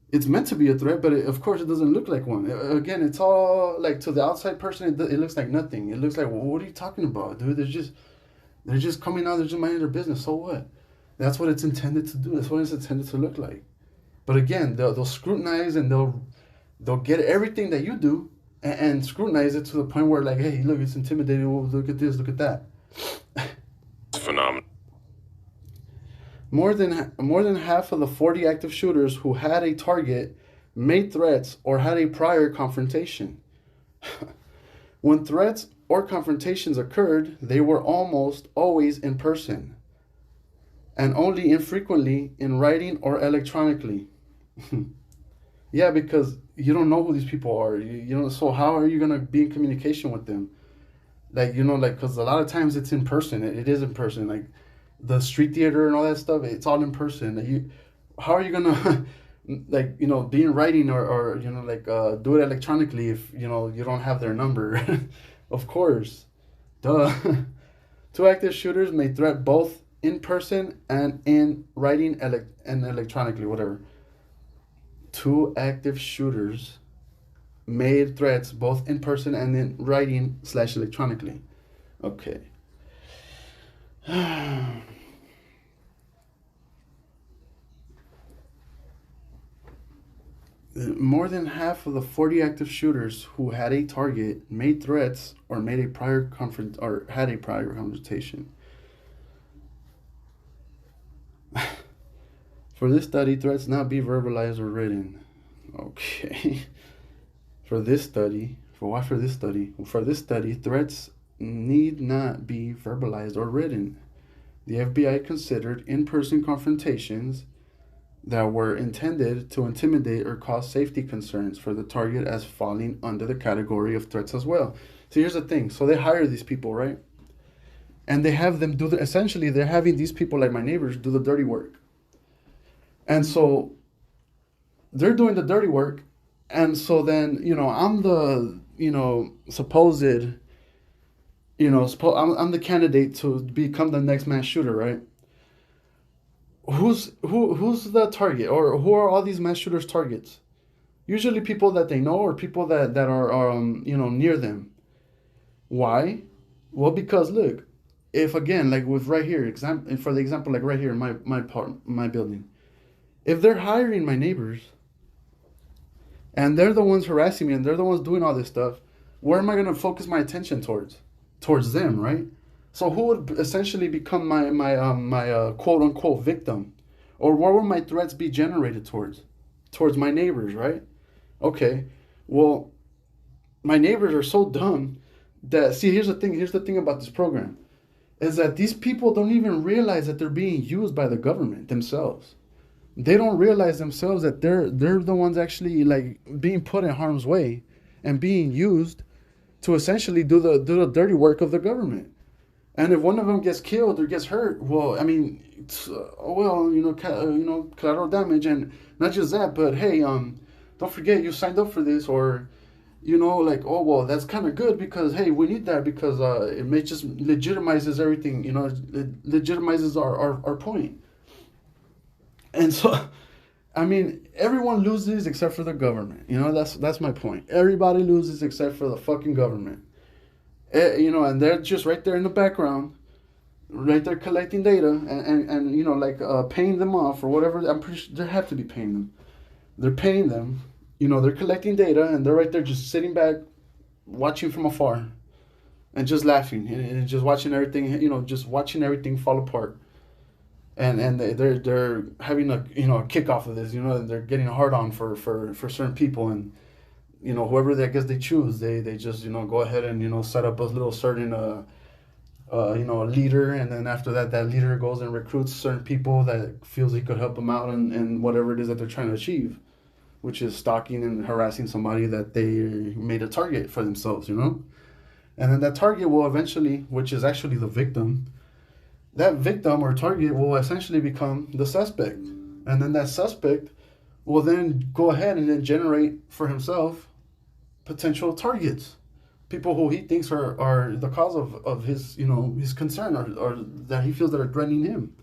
Speaker 2: It's meant to be a threat, but of course it doesn't look like one. Again, it's all like, to the outside person, it looks like nothing. It looks like, well, what are you talking about, dude? They're just coming out, they're just minding their business. So what? That's what it's intended to do. That's what it's intended to look like. But again, they'll scrutinize, and they'll get everything that you do and scrutinize it to the point where, like, hey, look, it's intimidating. Oh, look at this, look at that.
Speaker 10: It's phenomenal.
Speaker 2: More than half of the 40 active shooters who had a target made threats or had a prior confrontation. When threats or confrontations occurred, they were almost always in person, and only infrequently in writing or electronically. Yeah, because you don't know who these people are. You know, so how are you going to be in communication with them? Like, you know, like, because a lot of times it's in person. It is in person. Like, the street theater and all that stuff, it's all in person. How are you gonna like, you know, be in writing or you know, like do it electronically if, you know, you don't have their number? Of course, duh. 2 active shooters may threat both in person and in writing and electronically, whatever. 2 active shooters made threats both in person and in writing / electronically. Okay. More than half of the 40 active shooters who had a target made threats or made a prior had a prior confrontation. For this study, threats not be verbalized or written. Okay. For this study, threats need not be verbalized or written. The FBI considered in-person confrontations that were intended to intimidate or cause safety concerns for the target as falling under the category of threats as well. So here's the thing. So they hire these people, right? And they have them do essentially they're having these people, like my neighbors, do the dirty work. And so they're doing the dirty work. And so then, you know, I'm the, you know, supposed, you know, I'm the candidate to become the next mass shooter, right? Who's the target, or who are all these mass shooters' targets? Usually people that they know, or people that are you know, near them. Why? Well, because look, if again, like with right here, for the example, like right here in my building, if they're hiring my neighbors, and they're the ones harassing me, and they're the ones doing all this stuff, where am I going to focus my attention towards? Towards them, right? So who would essentially become my quote unquote victim? Or where will my threats be generated towards? Towards my neighbors, right? Okay, well, my neighbors are so dumb that, see, here's the thing about this program, is that these people don't even realize that they're being used by the government themselves. They don't realize themselves that they're the ones actually like being put in harm's way and being used to essentially do the dirty work of the government. And if one of them gets killed or gets hurt, well, I mean, it's, collateral damage, and not just that, but hey, don't forget you signed up for this, or, like, oh well, that's kind of good because hey, we need that because it may just legitimizes everything, it legitimizes our point. And so, I mean, everyone loses except for the government. That's my point. Everybody loses except for the fucking government. And they're just right there in the background, right there collecting data and paying them off or whatever. I'm pretty sure they have to be paying them. They're paying them. They're collecting data and they're right there just sitting back, watching from afar, and just laughing and just watching everything. Just watching everything fall apart. And they're having a kickoff of this. They're getting a hard on for certain people, and whoever they choose, they just go ahead and set up a little certain leader, and then after that leader goes and recruits certain people that feels he could help them out and whatever it is that they're trying to achieve, which is stalking and harassing somebody that they made a target for themselves, and then that target will eventually, which is actually the victim, that victim or target will essentially become the suspect. And then that suspect will then go ahead and then generate for himself potential targets. People who he thinks are the cause of his, his concern or that he feels that are threatening him.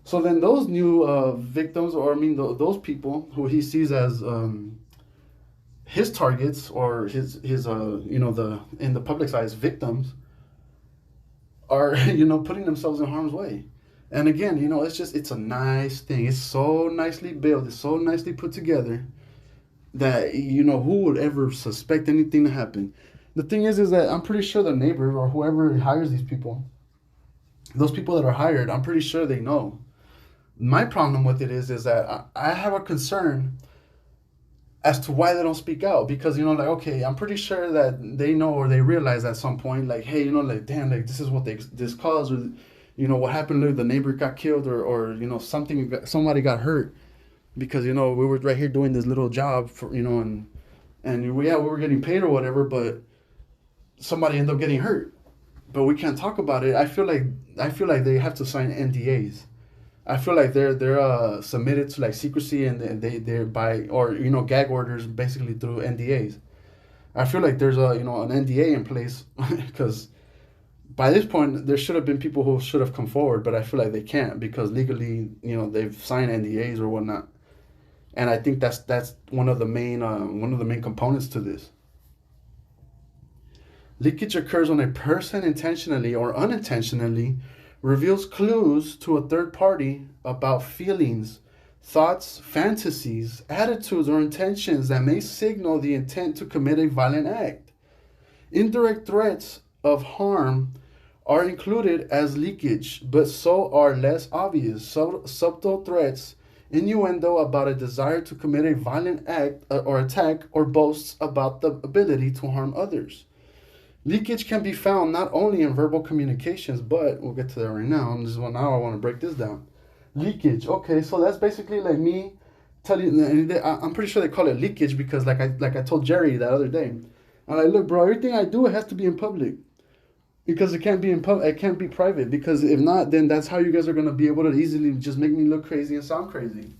Speaker 2: So then those new victims, or those people who he sees as his targets or his in the public's eyes victims, are putting themselves in harm's way. And again, it's a nice thing. It's so nicely built. It's so nicely put together that who would ever suspect anything to happen. The thing is that I'm pretty sure the neighbor or whoever hires these people, those people that are hired, I'm pretty sure they know. My problem with it is that I have a concern as to why they don't speak out, because okay, I'm pretty sure that they know or they realize at some point, like, hey, damn, like this is what this caused, or what happened, like the neighbor got killed, or somebody got hurt because we were right here doing this little job for and we were getting paid or whatever, but somebody ended up getting hurt, but we can't talk about it. I feel like they have to sign NDAs. I feel like they're submitted to like secrecy, and they're by, or gag orders basically through NDAs. I feel like there's an NDA in place because by this point there should have been people who should have come forward, but I feel like they can't because legally they've signed NDAs or whatnot. And I think that's one of the main components to this. Leakage occurs when a person intentionally or unintentionally reveals clues to a third party about feelings, thoughts, fantasies, attitudes, or intentions that may signal the intent to commit a violent act. Indirect threats of harm are included as leakage, but so are less obvious, subtle threats, innuendo about a desire to commit a violent act or attack, or boasts about the ability to harm others. Leakage can be found not only in verbal communications, but we'll get to that right now. Now I want to break this down. Leakage. Okay, so that's basically like me telling you. I'm pretty sure they call it leakage because, like I told Jerry that other day, I'm like, look, bro, everything I do, it has to be in public because it can't be in public. It can't be private, because if not, then that's how you guys are gonna be able to easily just make me look crazy and sound crazy.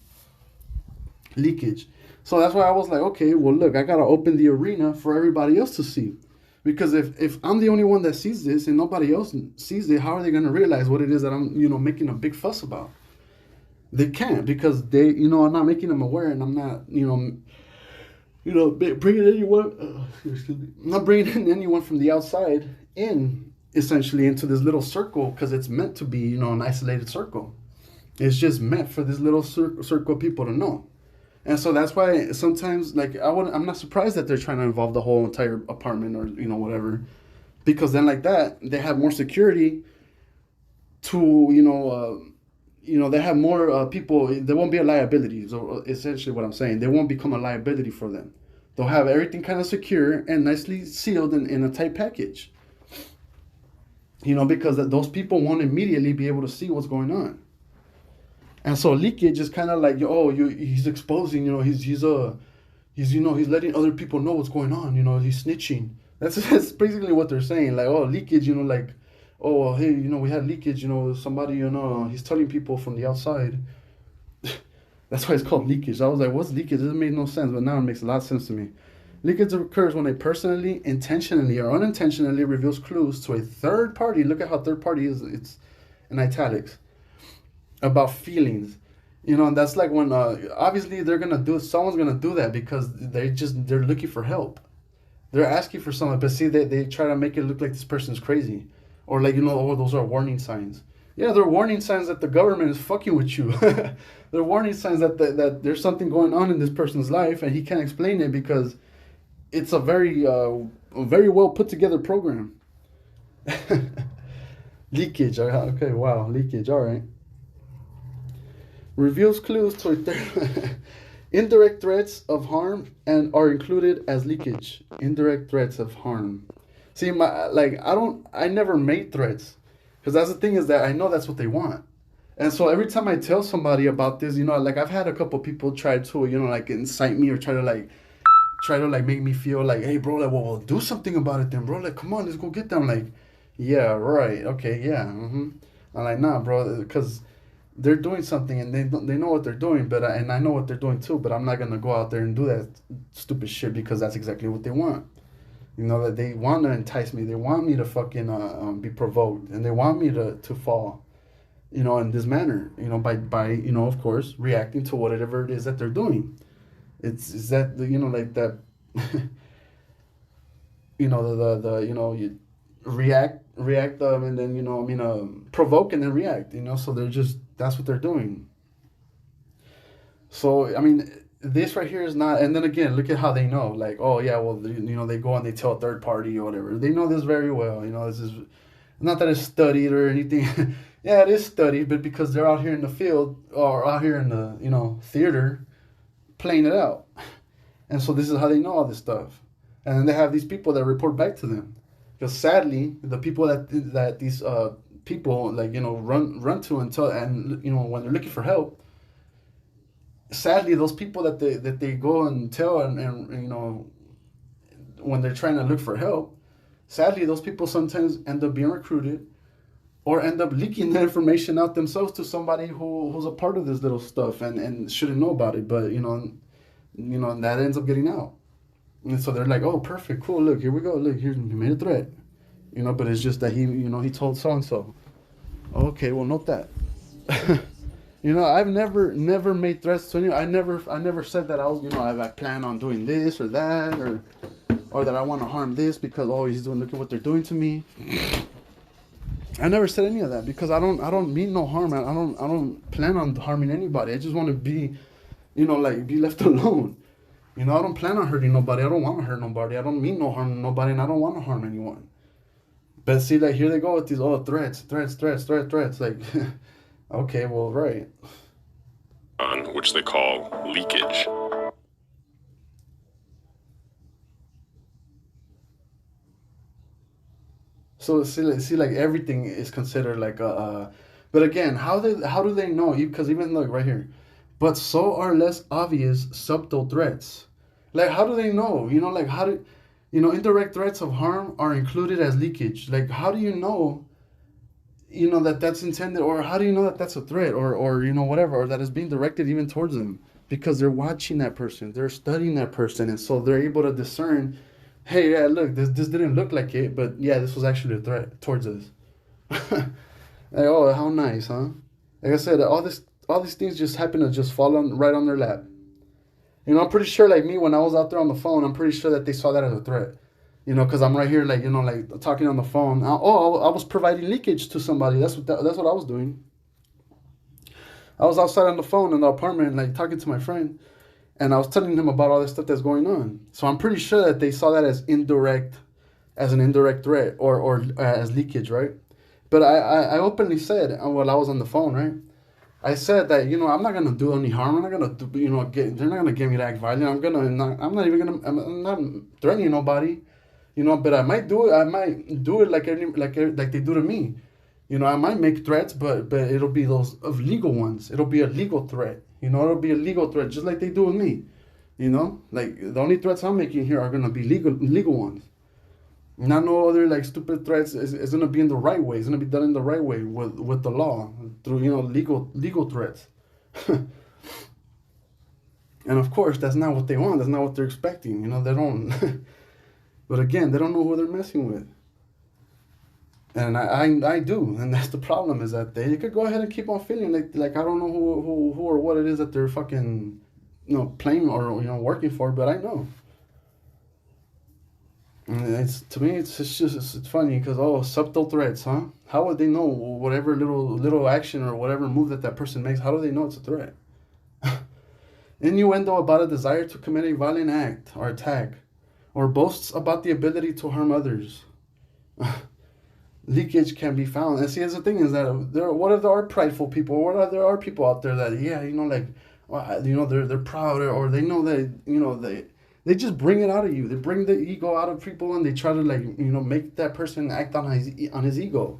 Speaker 2: Leakage. So that's why I was like, okay, well, look, I gotta open the arena for everybody else to see. Because if I'm the only one that sees this and nobody else sees it, how are they going to realize what it is that I'm, making a big fuss about? They can't, because they, I'm not making them aware, and I'm not, bringing anyone, I'm not bringing in anyone from the outside essentially into this little circle, because it's meant to be, an isolated circle. It's just meant for this little circle of people to know. And so that's why sometimes, like, I'm not surprised that they're trying to involve the whole entire apartment or, whatever. Because then like that, they have more security to, they have more people. There won't be a liability. So essentially what I'm saying, they won't become a liability for them. They'll have everything kind of secure and nicely sealed in a tight package. Because those people won't immediately be able to see what's going on. And so leakage is kind of like, he's exposing, he's letting other people know what's going on, he's snitching. That's basically what they're saying. Like, leakage, like, hey, we had leakage, somebody, he's telling people from the outside. That's why it's called leakage. I was like, what's leakage? It doesn't make no sense, but now it makes a lot of sense to me. Leakage occurs when a personally, intentionally, or unintentionally reveals clues to a third party. Look at how third party is. It's in italics. About feelings. And that's like when, obviously someone's going to do that because they're looking for help. They're asking for something, but see, they try to make it look like this person's crazy. Or like, those are warning signs. Yeah, they're warning signs that the government is fucking with you. They're warning signs that there's something going on in this person's life and he can't explain it because it's a very well put together program. Leakage. Okay, wow, leakage. All right. Reveals clues to indirect threats of harm and are included as leakage. Indirect threats of harm. See, I never made threats because that's the thing is that I know that's what they want. And so every time I tell somebody about this, like I've had a couple people try to, like incite me or try to make me feel like, hey, bro, like, well, do something about it then, bro. Like, come on, let's go get them. Like, yeah, right. Okay, yeah. I'm like, nah, bro, because they're doing something and they know what they're doing, and I know what they're doing too, but I'm not going to go out there and do that stupid shit because that's exactly what they want. That they want to entice me. They want me to fucking be provoked and they want me to fall, in this manner, by of course, reacting to whatever it is that they're doing. It's that, like that, you react and then, provoke and then react, so that's what they're doing. So, this right here is not, and then again, look at how they know, like, oh yeah, well, they go and they tell a third party or whatever. They know this very well, this is, not that it's studied or anything. Yeah, it is studied, but because they're out here in the field or out here in the, theater playing it out. And so this is how they know all this stuff. And then they have these people that report back to them. Because sadly, the people that these people like run to and tell, and when they're looking for help, sadly those people that they go and tell and when they're trying to look for help, sadly those people sometimes end up being recruited or end up leaking the information out themselves to somebody who's a part of this little stuff and shouldn't know about it, but and that ends up getting out. And so they're like, oh, perfect, cool, look, here we go, look, here, he made a threat. But it's just that he told so-and-so. Okay, well, note that. I've never made threats to anyone. I never said that I was, I plan on doing this or that, or that I want to harm this because, look at what they're doing to me. I never said any of that because I don't mean no harm. I don't plan on harming anybody. I just want to be, be left alone. I don't plan on hurting nobody. I don't want to hurt nobody. I don't mean no harm to nobody, and I don't want to harm anyone. But see, like, here they go with these threats. Like, okay, well, right.
Speaker 10: Which they call leakage.
Speaker 2: So see, like everything is considered like but again, how do they know? Because even look right here, but so are less obvious subtle threats. Like, how do they know? Like, how do indirect threats of harm are included as leakage? Like, how do you know? That that's intended, or how do you know that that's a threat, or whatever, or that is being directed even towards them? Because they're watching that person, they're studying that person, and so they're able to discern. Hey, yeah, look, this didn't look like it, but yeah, this was actually a threat towards us. Like, oh, how nice, huh? Like I said, all these things just happen to just fall right on their lap. I'm pretty sure, like me, when I was out there on the phone, I'm pretty sure that they saw that as a threat. Because I'm right here, like, like talking on the phone. I was providing leakage to somebody. That's what I was doing. I was outside on the phone in the apartment, like talking to my friend. And I was telling him about all this stuff that's going on. So I'm pretty sure that they saw that as an indirect threat or as leakage, right? But I openly said while I was on the phone, right? I said that, you know, I'm not gonna do any harm. I'm not gonna do, you know, they're not gonna get me to act violent. I'm not threatening nobody, you know. But I might do it like they do to me, you know. I might make threats, but it'll be those of legal ones. It'll be a legal threat, you know. It'll be a legal threat, just like they do with me, you know. Like the only threats I'm making here are gonna be legal ones. Not no other like stupid threats. Is gonna be in the right way. It's gonna be done in the right way with the law through, you know, legal threats. And of course, that's not what they want. That's not what they're expecting. You know, they don't. But again, they don't know who they're messing with. And I do, and that's the problem. Is that they could go ahead and keep on feeling like I don't know who or what it is that they're fucking, you know, playing or, you know, working for. But I know. To me, it's funny because subtle threats, huh? How would they know whatever little action or whatever move that person makes? How do they know it's a threat? Innuendo about a desire to commit a violent act or attack, or boasts about the ability to harm others. Leakage can be found. And see, that's the thing is that what if there are prideful people? What if there are people out there that, yeah, you know, like, you know, they're proud or they know that, you know, they just bring it out of you. They bring the ego out of people and they try to, like, you know, make that person act on his ego.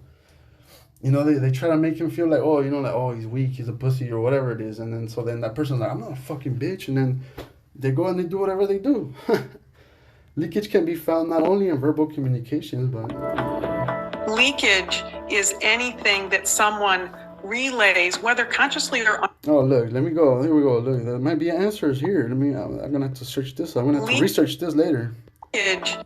Speaker 2: You know, they try to make him feel like, oh, you know, like, oh, he's weak, he's a pussy or whatever it is. And then so then that person's like, I'm not a fucking bitch. And then they go and they do whatever they do. Leakage can be found not only in verbal communications, but...
Speaker 11: Leakage is anything that someone relays, whether consciously or
Speaker 2: oh, look, let me go. Here we go. Look, there might be answers here. I'm gonna have to search this. I'm gonna have to research this later. All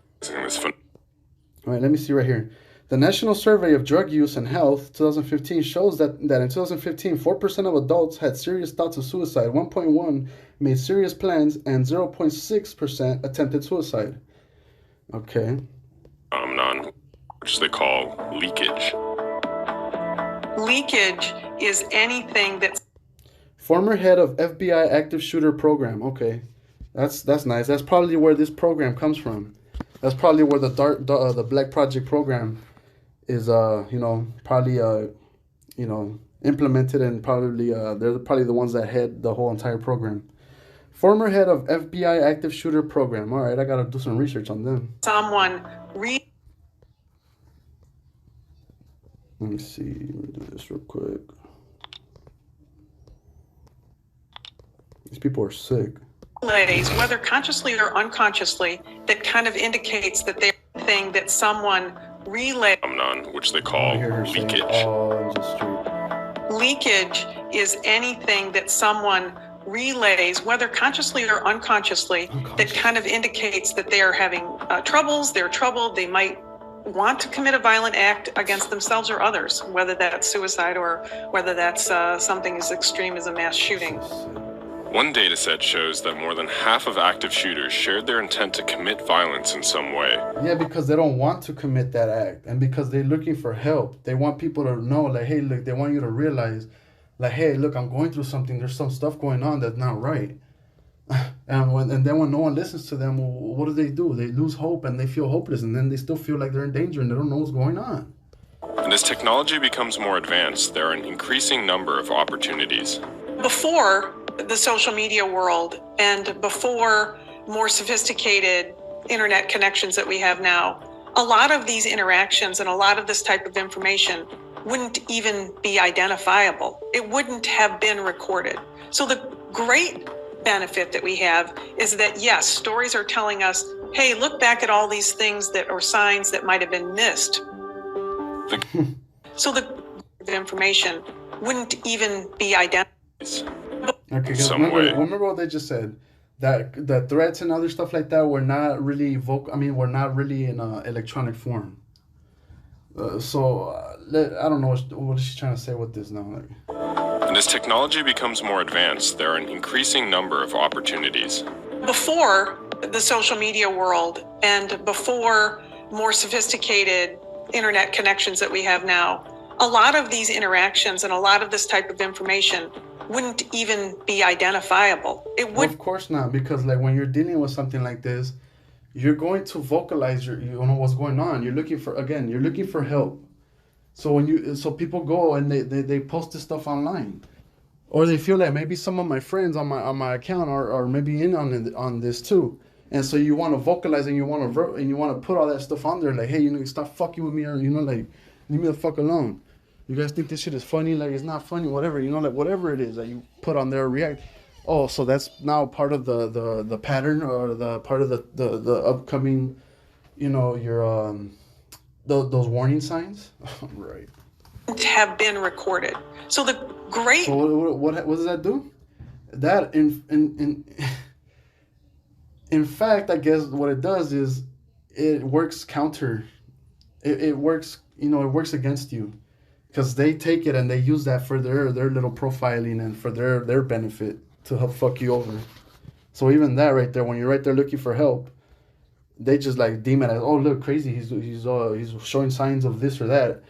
Speaker 2: right, let me see right here. The National Survey of Drug Use and Health 2015 shows that in 2015, 4% of adults had serious thoughts of suicide, 1.1% made serious plans, and 0.6% attempted suicide. Okay.
Speaker 10: Phenomenon, which they call leakage.
Speaker 11: Leakage is anything that's...
Speaker 2: Former head of FBI active shooter program. Okay, that's nice. That's probably where this program comes from. That's probably where the Black Project program is. You know, probably you know, implemented, and probably they're probably the ones that head the whole entire program. Former head of FBI active shooter program. All right, I gotta do some research on them. Let me see. Let me do this real quick. These people are sick.
Speaker 11: Ladies, whether consciously or unconsciously, that kind of indicates that they're a thing that someone relays.
Speaker 10: Phenomenon, which they call leakage.
Speaker 11: Leakage is anything that someone relays, whether consciously or unconsciously, that kind of indicates that they are having troubles, they're troubled, they might want to commit a violent act against themselves or others, whether that's suicide or whether that's something as extreme as a mass shooting.
Speaker 10: One data set shows that more than half of active shooters shared their intent to commit violence in some way.
Speaker 2: Yeah, because they don't want to commit that act, and because they're looking for help. They want people to know, like, hey, look, they want you to realize, like, hey, look, I'm going through something. There's some stuff going on that's not right. And then when no one listens to them, what do? They lose hope and they feel hopeless, and then they still feel like they're in danger and they don't know what's going on.
Speaker 10: And as technology becomes more advanced, there are an increasing number of opportunities.
Speaker 11: Before the social media world and before more sophisticated internet connections that we have now, a lot of these interactions and a lot of this type of information wouldn't even be identifiable. It wouldn't have been recorded. So the great benefit that we have is that, yes, stories are telling us, hey, look back at all these things that or signs that might have been missed. So the information wouldn't even be identified.
Speaker 2: Okay, remember what they just said, that threats and other stuff like that were not really were not really in electronic form. So I don't know what she's trying to say with this now.
Speaker 10: And as technology becomes more advanced, there are an increasing number of opportunities.
Speaker 11: Before the social media world and before more sophisticated internet connections that we have now, a lot of these interactions and a lot of this type of information wouldn't even be identifiable. It would.
Speaker 2: Well, of course not, because like when you're dealing with something like this, you're going to vocalize your, you know, what's going on. You're looking for help. So people go and they post this stuff online, or they feel like maybe some of my friends on my account are maybe in on this too, and so you want to vocalize and you want to put all that stuff on there, like, hey, you know, stop fucking with me, or, you know, like, leave me the fuck alone. You guys think this shit is funny? Like, it's not funny, whatever, you know, like, whatever it is that you put on there, react. Oh, so that's now part of the pattern, or the part of the upcoming, you know, your those warning signs. Right.
Speaker 11: Have been recorded. So the great.
Speaker 2: So what does that do? That in fact, I guess what it does is it works counter. It works, you know, it works against you, because they take it and they use that for their little profiling and for their benefit to help fuck you over. So even that right there, when you're right there looking for help, they just like deem it as, oh, look, crazy, he's showing signs of this or that,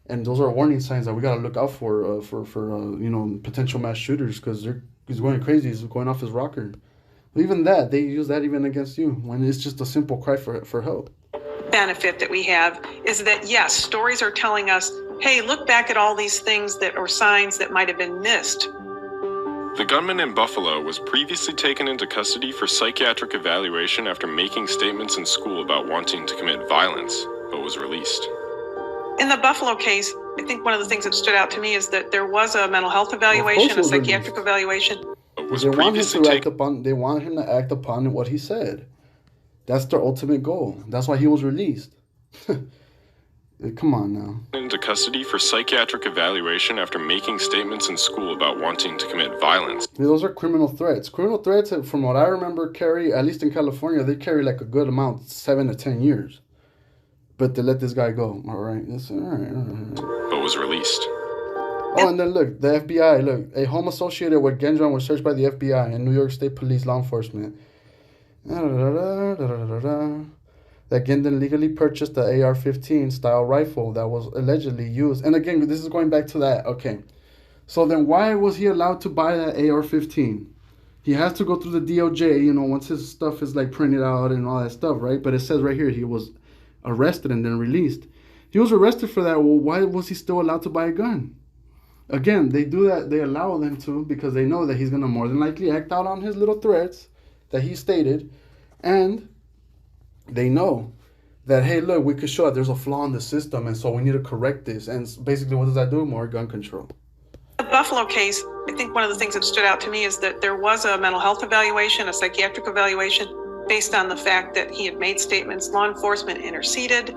Speaker 2: and those are warning signs that we gotta look out for you know, potential mass shooters, because he's going crazy, he's going off his rocker. But even that, they use that even against you when it's just a simple cry for help.
Speaker 11: Benefit that we have is that, yes, stories are telling us, hey, look back at all these things that or signs that might have been missed.
Speaker 10: The gunman in Buffalo was previously taken into custody for psychiatric evaluation after making statements in school about wanting to commit violence, but was released.
Speaker 11: In the Buffalo case, I think one of the things that stood out to me is that there was a mental health evaluation, a psychiatric evaluation.
Speaker 10: Was
Speaker 2: they want him
Speaker 10: previously
Speaker 2: to act upon. They want him to act upon what he said. That's their ultimate goal. That's why he was released. Come on now.
Speaker 10: Into custody for psychiatric evaluation after making statements in school about wanting to commit violence.
Speaker 2: Those are criminal threats. Criminal threats, from what I remember, carry, at least in California, they carry like a good amount, 7 to 10 years. But they let this guy go. All right. All right.
Speaker 10: But was released.
Speaker 2: Oh, and then look, the FBI. Look, a home associated with Gendron was searched by the FBI and New York State Police law enforcement. That Gendon legally purchased the AR-15 style rifle that was allegedly used. And again, this is going back to that. Okay. So then why was he allowed to buy that AR-15? He has to go through the DOJ, you know, once his stuff is like printed out and all that stuff, right? But it says right here he was arrested and then released. He was arrested for that. Well, why was he still allowed to buy a gun? Again, they do that. They allow them to because they know that he's going to more than likely act out on his little threats that he stated. And they know that, hey, look, we could show that there's a flaw in the system, and so we need to correct this. And basically, what does that do? More gun control.
Speaker 11: The Buffalo case, I think one of the things that stood out to me is that there was a mental health evaluation, a psychiatric evaluation, based on the fact that he had made statements. Law enforcement interceded.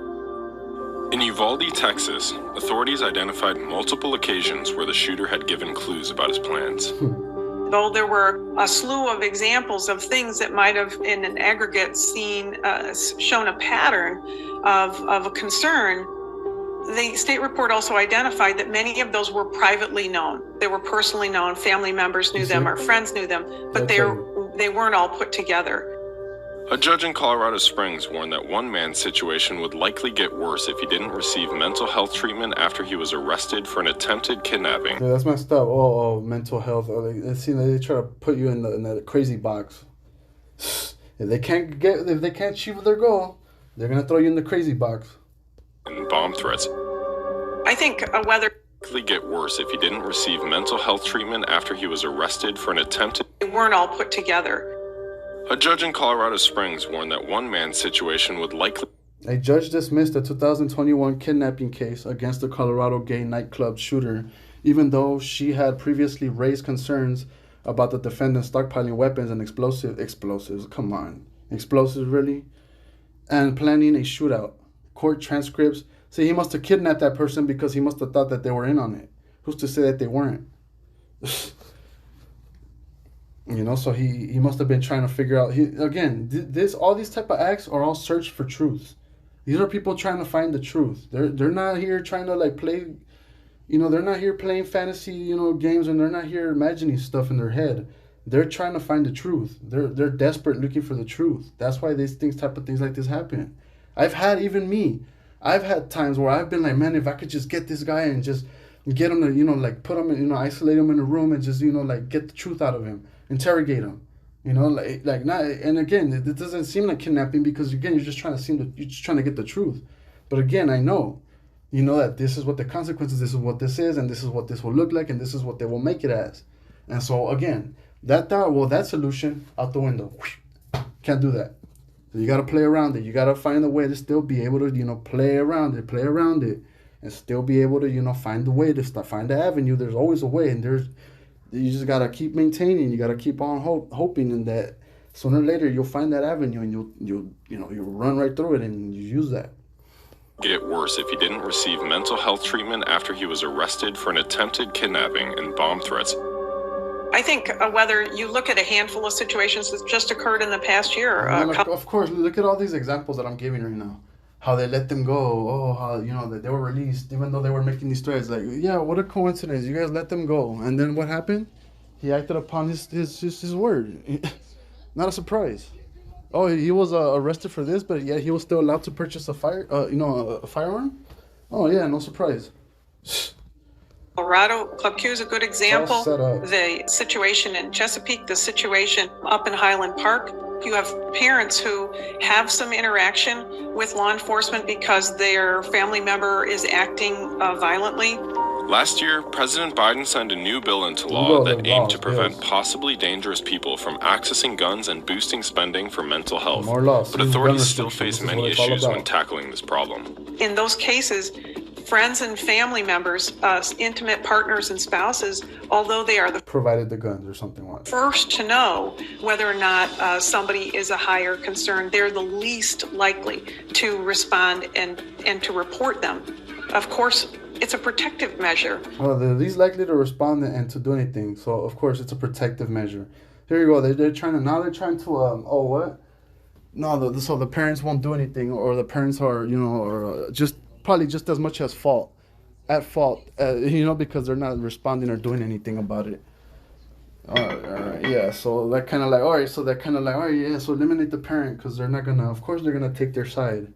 Speaker 10: In Uvalde, Texas, authorities identified multiple occasions where the shooter had given clues about his plans.
Speaker 11: Though there were a slew of examples of things that might have, in an aggregate, shown a pattern of a concern, the state report also identified that many of those were privately known. They were personally known. Family members knew them, or friends knew them, but they weren't all put together.
Speaker 10: A judge in Colorado Springs warned that one man's situation would likely get worse if he didn't receive mental health treatment after he was arrested for an attempted kidnapping.
Speaker 2: Yeah, that's messed up. Oh, mental health. It seems like they try to put you in the crazy box. If they can't achieve their goal, they're gonna throw you in the crazy box.
Speaker 10: And bomb threats.
Speaker 11: I think whether
Speaker 10: likely get worse if he didn't receive mental health treatment after he was arrested for an attempted.
Speaker 11: They weren't all put together.
Speaker 10: A judge in Colorado Springs warned that one man's situation would likely...
Speaker 2: A judge dismissed a 2021 kidnapping case against the Colorado gay nightclub shooter, even though she had previously raised concerns about the defendant stockpiling weapons and explosives. Come on. Explosives, really? And planning a shootout. Court transcripts say he must have kidnapped that person because he must have thought that they were in on it. Who's to say that they weren't? You know, so he must have been trying to figure out. All these type of acts are all search for truth. These are people trying to find the truth. They're not here trying to like play, you know, they're not here playing fantasy, you know, games, and they're not here imagining stuff in their head. They're trying to find the truth. They're desperate looking for the truth. That's why these type of things like this happen. I've had times where I've been like, man, if I could just get this guy and just get him to, like put him in, isolate him in a room and just, like get the truth out of him, interrogate him, like not. And again, it doesn't seem like kidnapping because again, you're just trying to get the truth. But again, I know, that this is what the consequences, this is what this is, and this is what this will look like, and this is what they will make it as. And so again, that solution out the window. Can't do that. You got to play around it. You got to find a way to still be able to, play around it, and still be able to, find the way to find the avenue. There's always a way, and you just got to keep maintaining. You got to keep on hoping, and that sooner or later you'll find that avenue, and you'll run right through it, and you use that.
Speaker 10: Get worse if he didn't receive mental health treatment after he was arrested for an attempted kidnapping and bomb threats.
Speaker 11: I think whether you look at a handful of situations that just occurred in the past year.
Speaker 2: Of course, look at all these examples that I'm giving right now. How they let them go. Oh, how, that they were released even though they were making these threats. Like, yeah, what a coincidence. You guys let them go. And then what happened? He acted upon his word. Not a surprise. Oh, he was arrested for this, but yet he was still allowed to purchase a firearm? Oh, yeah, no surprise.
Speaker 11: Colorado, Club Q is a good example. The situation in Chesapeake, the situation up in Highland Park. You have parents who have some interaction with law enforcement because their family member is acting violently.
Speaker 10: Last year, President Biden signed a new bill into law that aimed to prevent possibly dangerous people from accessing guns and boosting spending for mental health. But authorities still face many issues when tackling this problem.
Speaker 11: In those cases, friends and family members, intimate partners and spouses, although they are the
Speaker 2: provided the guns or something like that,
Speaker 11: first to know whether or not somebody is a higher concern, they're the least likely to respond and to report them. Of course, it's a protective measure.
Speaker 2: Well, they're least likely to respond and to do anything. So, of course, it's a protective measure. Here you go. They're trying to, so the parents won't do anything, or the parents are, just probably just as much at fault, because they're not responding or doing anything about it. All right, yeah. So that kind of like, all right. So that kind of like, all right, yeah. So eliminate the parent because they're not gonna. Of course, they're gonna take their side.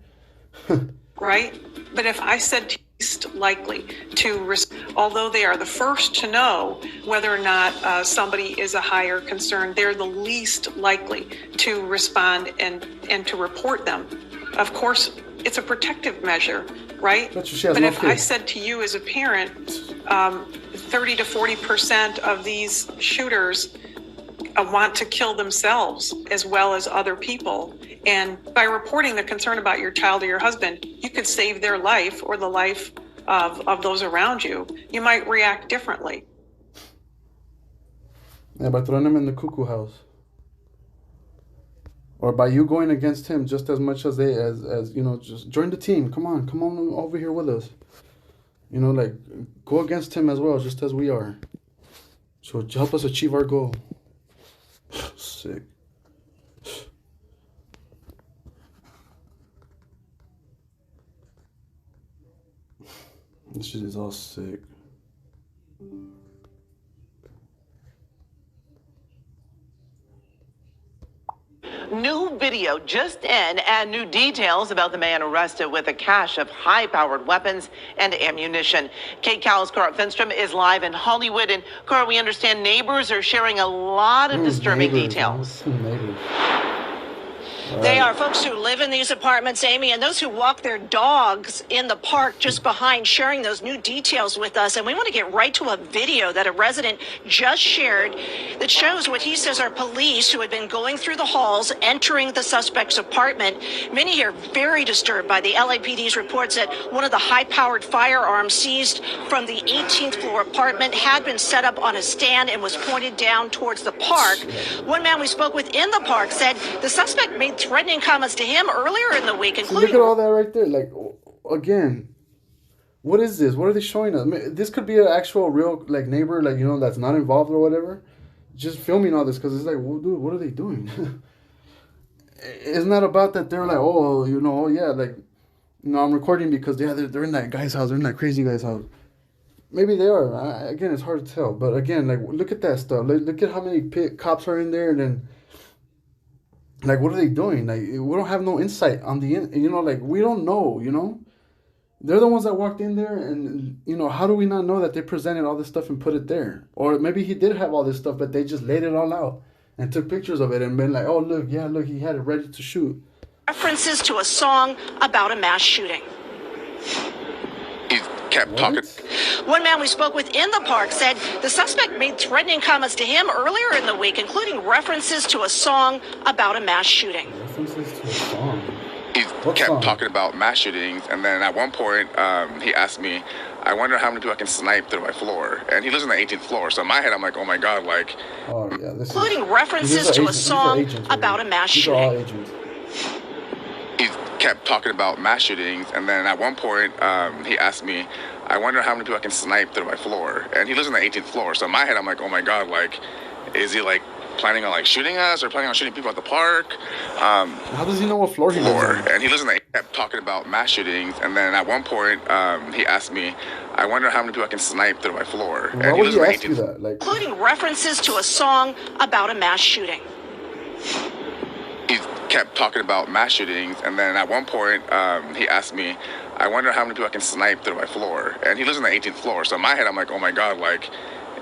Speaker 11: Right, but if I said to least likely to, although they are the first to know whether or not somebody is a higher concern, they're the least likely to respond and to report them. Of course, it's a protective measure, right? But if I said to you as a parent, 30 to 40% of these shooters want to kill themselves as well as other people. And by reporting the concern about your child or your husband, you could save their life or the life of those around you. You might react differently.
Speaker 2: Yeah, by throwing them in the cuckoo house. Or by you going against him just as much as just join the team. Come on over here with us. Like go against him as well, just as we are. So help us achieve our goal. Sick. This shit is all sick.
Speaker 12: New video just in and new details about the man arrested with a cache of high-powered weapons and ammunition. Kate Cowles, Cara Finstrom is live in Hollywood. And Cara, we understand neighbors are sharing a lot of disturbing details.
Speaker 13: They are folks who live in these apartments, Amy, and those who walk their dogs in the park just behind, sharing those new details with us. And we want to get right to a video that a resident just shared that shows what he says are police who had been going through the halls, entering the suspect's apartment. Many here very disturbed by the LAPD's reports that one of the high-powered firearms seized from the 18th floor apartment had been set up on a stand and was pointed down towards the park. One man we spoke with in the park said the suspect made threatening comments to him earlier in the week, including...
Speaker 2: Look at all that right there. Like, again, what is this? What are they showing us? I mean, this could be an actual real, like, neighbor, like, that's not involved or whatever. Just filming all this because it's like, well, dude, what are they doing? It's not about that they're like, I'm recording because, they're in that guy's house. They're in that crazy guy's house. Maybe they are. Again, it's hard to tell. But, again, like, look at that stuff. Look at how many cops are in there and then... Like, what are they doing? Like, we don't have no insight on the, like, we don't know, They're the ones that walked in there, and, you know, how do we not know that they presented all this stuff and put it there? Or maybe he did have all this stuff, but they just laid it all out and took pictures of it and been like, oh, look, yeah, look, he had it ready to shoot.
Speaker 13: References to a song about a mass shooting.
Speaker 14: He kept talking.
Speaker 13: One man we spoke with in the park said the suspect made threatening comments to him earlier in the week, including references to a song about a mass shooting.
Speaker 2: References to a song?
Speaker 14: He kept talking about mass shootings, and then at one point, he asked me, I wonder how many people I can snipe through my floor. And he lives on the 18th floor, so in my head, I'm like, oh my God, like...
Speaker 2: Oh, yeah, this
Speaker 13: including references to a song about a mass shooting.
Speaker 14: He kept talking about mass shootings, and then at one point, he asked me, I wonder how many people I can snipe through my floor. And he lives on the 18th floor, so in my head, I'm like, oh my God, like, is he, like, planning on, like, shooting us or planning on shooting people at the park?
Speaker 2: How does he know what floor he lives on?
Speaker 14: And he lives in the... He kept talking about mass shootings, and then at one point, he asked me, I wonder how many people I can snipe through my floor.
Speaker 2: Why would he ask you that? Like,
Speaker 13: including references to a song about a mass shooting.
Speaker 14: He kept talking about mass shootings, and then at one point, he asked me, I wonder how many people I can snipe through my floor. And he lives on the 18th floor, so in my head, I'm like, oh my God, like,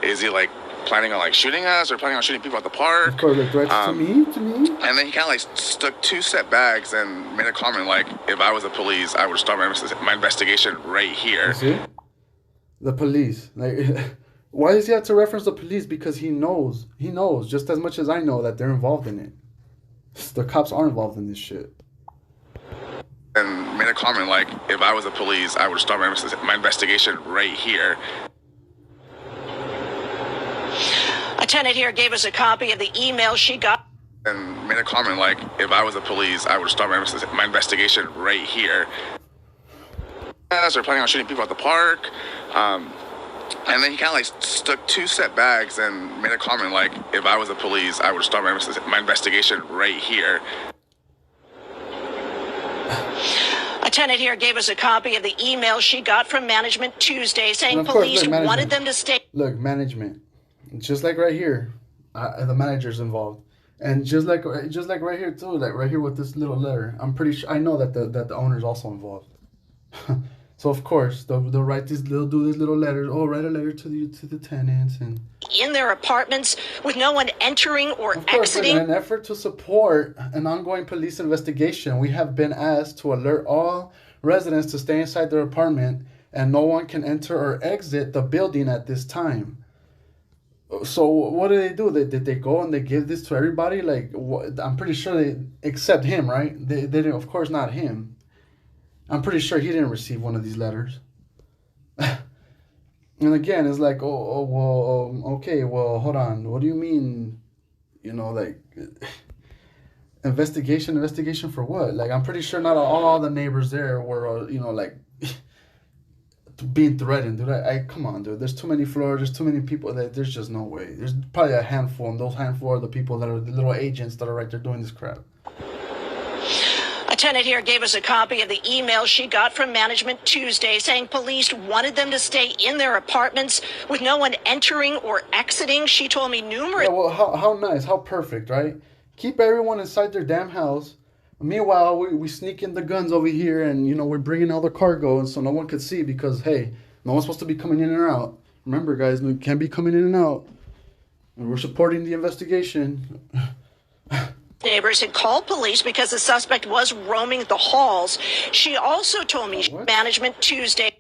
Speaker 14: is he, like, planning on, like, shooting us or planning on shooting people at the park?
Speaker 2: Of course, like, threats to me?
Speaker 14: And then he kind of, like, stuck 2 step bags and made a comment, like, if I was the police, I would start my investigation right here.
Speaker 2: You see? The police. Like, why does he have to reference the police? Because he knows just as much as I know that they're involved in it. The cops are involved in this shit.
Speaker 14: And made a comment like, if I was the police, I would start my investigation right here.
Speaker 13: A tenant here gave us a copy of the email she got.
Speaker 14: And made a comment like, if I was the police, I would start my investigation right here. Or planning on shooting people at the park. And then he kind of, like, stuck 2 set bags and made a comment like, if I was the police, I would start my investigation right here.
Speaker 13: A tenant here gave us a copy of the email she got from management Tuesday saying police wanted them to stay.
Speaker 2: Look, management. Just like right here, the manager's involved. And just like right here too, like right here with this little letter, I'm pretty sure, I know that the owner's also involved. So of course they'll do these little letters. Oh, write a letter to the tenants and
Speaker 13: in their apartments with no one entering or exiting.
Speaker 2: In an effort to support an ongoing police investigation, we have been asked to alert all residents to stay inside their apartment and no one can enter or exit the building at this time. So what do? Did they go and they give this to everybody? Like, I'm pretty sure they, except him, right? They didn't, of course not him. I'm pretty sure he didn't receive one of these letters. And again, it's like, okay, well, hold on. What do you mean? You know, like, investigation for what? Like, I'm pretty sure not all the neighbors there were, you know, like, being threatened, dude. Come on, dude. There's too many floors. There's too many people. There's just no way. There's probably a handful, and those handful are the people that are the little agents that are right there doing this crap.
Speaker 13: A tenant here gave us a copy of the email she got from management Tuesday saying police wanted them to stay in their apartments with no one entering or exiting. She told me numerous...
Speaker 2: Yeah, well, how nice, how perfect, right? Keep everyone inside their damn house. Meanwhile, we sneak in the guns over here and, you know, we're bringing all the cargo and so no one could see because, hey, no one's supposed to be coming in and out. Remember, guys, we can't be coming in and out. And we're supporting the investigation.
Speaker 13: Neighbors had called police because the suspect was roaming the halls. She also told me management Tuesday.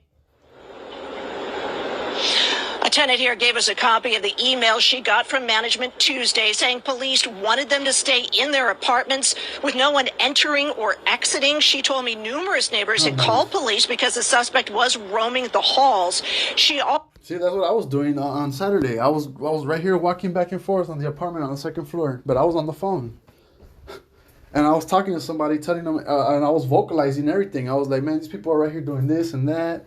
Speaker 13: A tenant here gave us a copy of the email she got from management Tuesday saying police wanted them to stay in their apartments with no one entering or exiting. She told me numerous neighbors had called police because the suspect was roaming the halls. See,
Speaker 2: that's what I was doing on Saturday. I was right here walking back and forth on the apartment on the 2nd floor, but I was on the phone. And I was talking to somebody, telling them, and I was vocalizing everything. I was like, man, these people are right here doing this and that.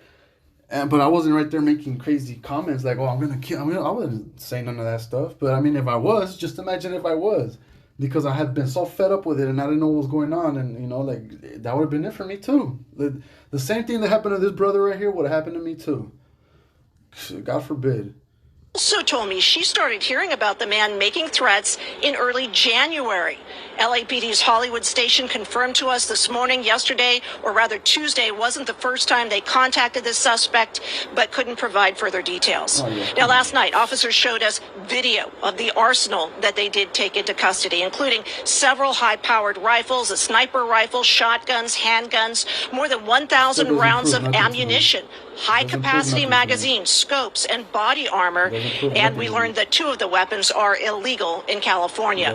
Speaker 2: But I wasn't right there making crazy comments like, oh, I'm going to kill. I mean, I wasn't saying none of that stuff. But, I mean, if I was, just imagine if I was. Because I had been so fed up with it and I didn't know what was going on. And, you know, like, that would have been it for me, too. The same thing that happened to this brother right here would have happened to me, too. God forbid.
Speaker 13: Also told me she started hearing about the man making threats in early January. LAPD's Hollywood station confirmed to us this morning, yesterday, or rather Tuesday, wasn't the first time they contacted this suspect, but couldn't provide further details. Now, last night, officers showed us video of the arsenal that they did take into custody, including several high-powered rifles, a sniper rifle, shotguns, handguns, more than 1,000 rounds of ammunition, high-capacity magazines, scopes, and body armor, and we learned that 2 of the weapons are illegal in California.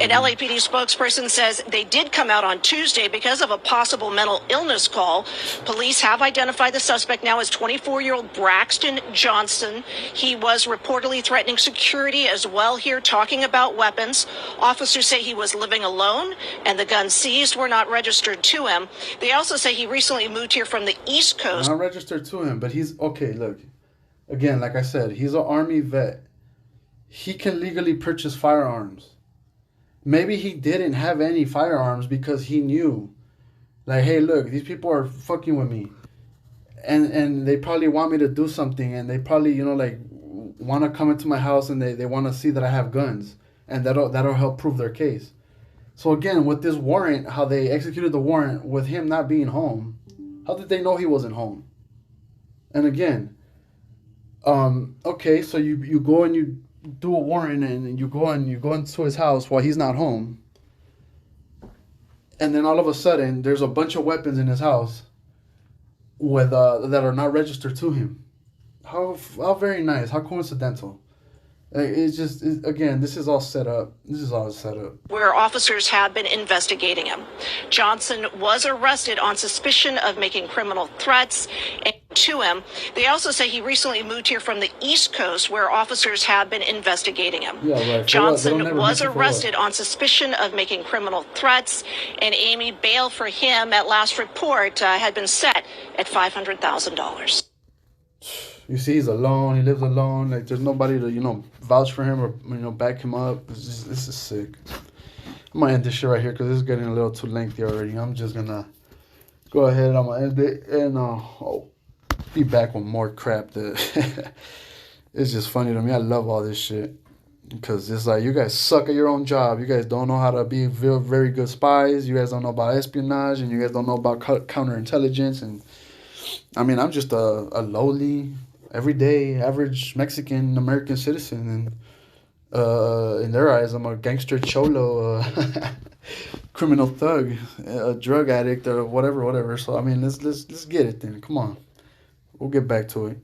Speaker 13: An LAPD spokesperson says they did come out on Tuesday because of a possible mental illness call. Police have identified the suspect now as 24-year-old Braxton Johnson. He was reportedly threatening security as well here, talking about weapons. Officers say he was living alone, and the guns seized were not registered to him. They also say he recently moved here from the East Coast.
Speaker 2: Not registered to him, but he's okay. Look, again, like I said, he's an Army vet. He can legally purchase firearms. Maybe he didn't have any firearms because he knew, like, hey, look, these people are fucking with me, and they probably want me to do something, and they probably, you know, like, want to come into my house, and they want to see that I have guns, and that'll help prove their case. So again, with this warrant, how they executed the warrant with him not being home, how did they know he wasn't home? And again, okay, so you go and you do a warrant, and you go into his house while he's not home, and then all of a sudden there's a bunch of weapons in his house with that are not registered to him. How very nice, how coincidental. It's just, again, this is all set up. This is all set up.
Speaker 13: Where officers have been investigating him. Johnson was arrested on suspicion of making criminal threats to him. They also say he recently moved here from the East Coast, where officers have been investigating him.
Speaker 2: Yeah, right.
Speaker 13: Johnson was arrested on suspicion of making criminal threats, and Amy, bail for him at last report had been set at $500,000.
Speaker 2: You see, he's alone. He lives alone. Like, there's nobody to, you know, vouch for him or, you know, back him up. This is sick. I'm going to end this shit right here because this is getting a little too lengthy already. I'm just going to go ahead. I'm going to end it. And I'll be back with more crap. It's just funny to me. I love all this shit. Because it's like, you guys suck at your own job. You guys don't know how to be very, very good spies. You guys don't know about espionage. And you guys don't know about counterintelligence. And, I mean, I'm just a lowly, everyday, average Mexican American citizen, and in their eyes, I'm a gangster cholo, criminal thug, a drug addict, or whatever. So I mean, let's get it then. Come on, we'll get back to it.